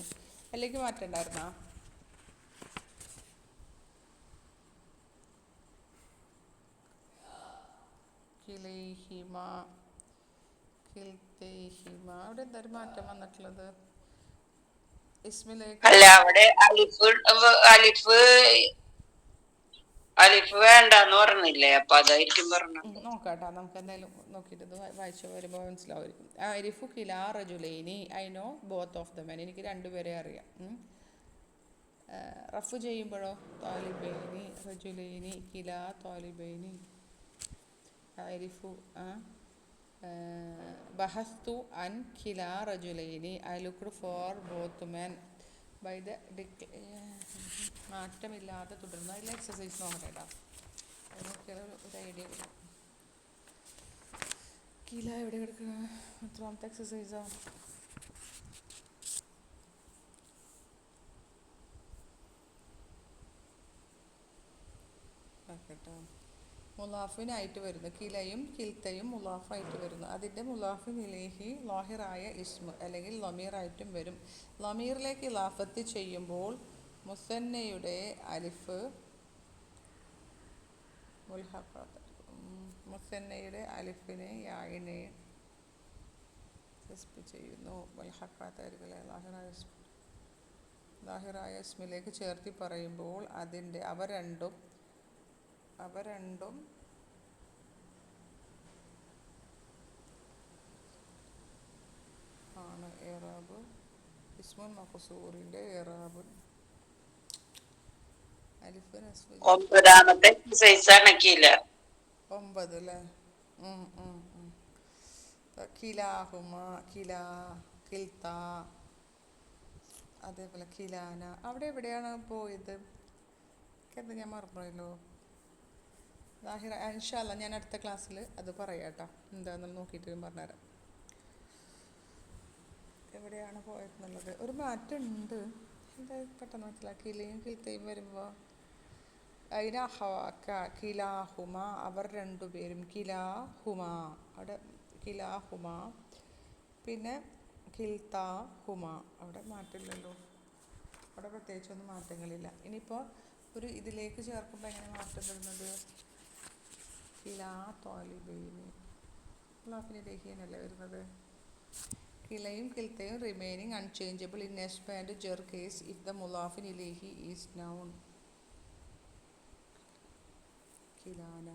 അല്ലെങ്കിൽ മാറ്റണ്ടായിരുന്നാ? കിലൈഹിമ കിൽത്തേഹിമ. അവിടെ എന്തൊരു മാറ്റം വന്നിട്ടുള്ളത്? ഇസ്മിലേക്ക് അല്ല, അവിടെ അലിഫ് വേണ്ടെന്ന് പറഞ്ഞില്ലേ? അപ്പൊ അതായിരിക്കും പറഞ്ഞു. നോക്കാട്ടാ, നമുക്ക് എന്തായാലും നോക്കിയിട്ട് ഇത് വായിച്ചു വരുമ്പോൾ മനസ്സിലാവുമായിരിക്കും. അരിഫു കിലാ റജുലൈനി. I know both of the men. എനിക്ക് രണ്ടുപേരെ അറിയാം. റഫ് ചെയ്യുമ്പോഴോ താലിബൈനി റജുലൈനി കിലാ താലിബൈനി. അരിഫു ബഹസ്തു അൻ കിലാ റജുലൈനി. I looked for both men. ബൈ ദ മാറ്റമില്ലാതെ തുടരുന്നു. അതിൽ എക്സസൈസ് നോക്കട്ടെ. അത് നോക്കിയാൽ ഒരു ഐഡിയ കിട്ടും. കില എവിടെ കിടക്കുക? എത്രാമത്തെ എക്സസൈസാ? കേട്ടോ, മുലാഫിനായിട്ട് വരുന്നു. കിലയും കിൽത്തയും മുലാഫായിട്ട് വരുന്നു. അതിൻ്റെ മുലാഫിൻ ഇലൈഹി ലാഹിറായ ഇസ്മ അല്ലെങ്കിൽ ലമീറായിട്ടും വരും. ലമീറിലേക്ക് ഇലാഫത്ത് ചെയ്യുമ്പോൾ മുസന്നയുടെ അലിഫ് മുസന്നയുടെ അലിഫിനെ യായിനെ ചെയ്യുന്നു. മുൽഹഖാത്തായിരിക്കും ലാഹിറായ ഇസ്മിലേക്ക് ചേർത്തി പറയുമ്പോൾ അതിൻ്റെ അവ രണ്ടും ആണ് ഏറാബ്. ഇസ്മുൽ മഖ്സൂറിൻ്റെ ഏറാബ് അലിഫ് നസ്ബ്. ഒമ്പതാമത്തെ എക്സസൈസാണ് കില. 9 അല്ലേ? കിലാഹുമ കിലാ കിൽത്ത, അതേപോലെ കിലാന. അവിടെ എവിടെയാണ് പോയത്? എന്താ ഞാൻ മറന്നുപോയല്ലോ. ലാഹിറ ഇൻഷാ അല്ലാ ഞാൻ അടുത്ത ക്ലാസ്സിൽ അത് പറയാം കേട്ടോ. എന്താണെന്ന് നോക്കിയിട്ട് ഞാൻ പറഞ്ഞുതരാം എവിടെയാണ് പോയതെന്നുള്ളത്. ഒരു മാറ്റം ഉണ്ട്. എന്താ പെട്ടെന്ന് മനസ്സിലാക്കിയില്ലേയും കിൽത്തയും വരുമ്പോൾ അതിന് അഹവാക്ക കിലാഹുമ അവർ രണ്ടുപേരും. കിലാഹുമ അവിടെ കിലാഹുമ. പിന്നെ കിൽത്ത ഹുമ, അവിടെ മാറ്റമില്ലല്ലോ, അവിടെ പ്രത്യേകിച്ചൊന്നും മാറ്റങ്ങളില്ല. ഇനിയിപ്പോൾ ഒരു ഇതിലേക്ക് ചേർക്കുമ്പോൾ എങ്ങനെ മാറ്റം വരുന്നത്? കിലാ തോലിബൈനി, മുലാഫിന് ഇലേഹിയനല്ലേ വരുന്നത്. കിലയും കിൽത്തയും റിമൈനിങ് അൺചേഞ്ചബിൾ ഇൻ നെസ്ബ് ആൻഡ് ജെർ കേസ് ഇഫ് ദ മുലാഫിൻ ഇലേഹി ഈസ് നൗൺ. കിലാന,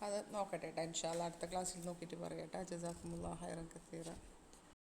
അത് നോക്കട്ടെ കേട്ടോ, ഇൻഷാ അല്ലാഹ് അടുത്ത ക്ലാസ്സിൽ നോക്കിയിട്ട് പറയാം കേട്ടോ. ജസാക്കുമുല്ലാഹ് ഖൈറൻ കസീറ.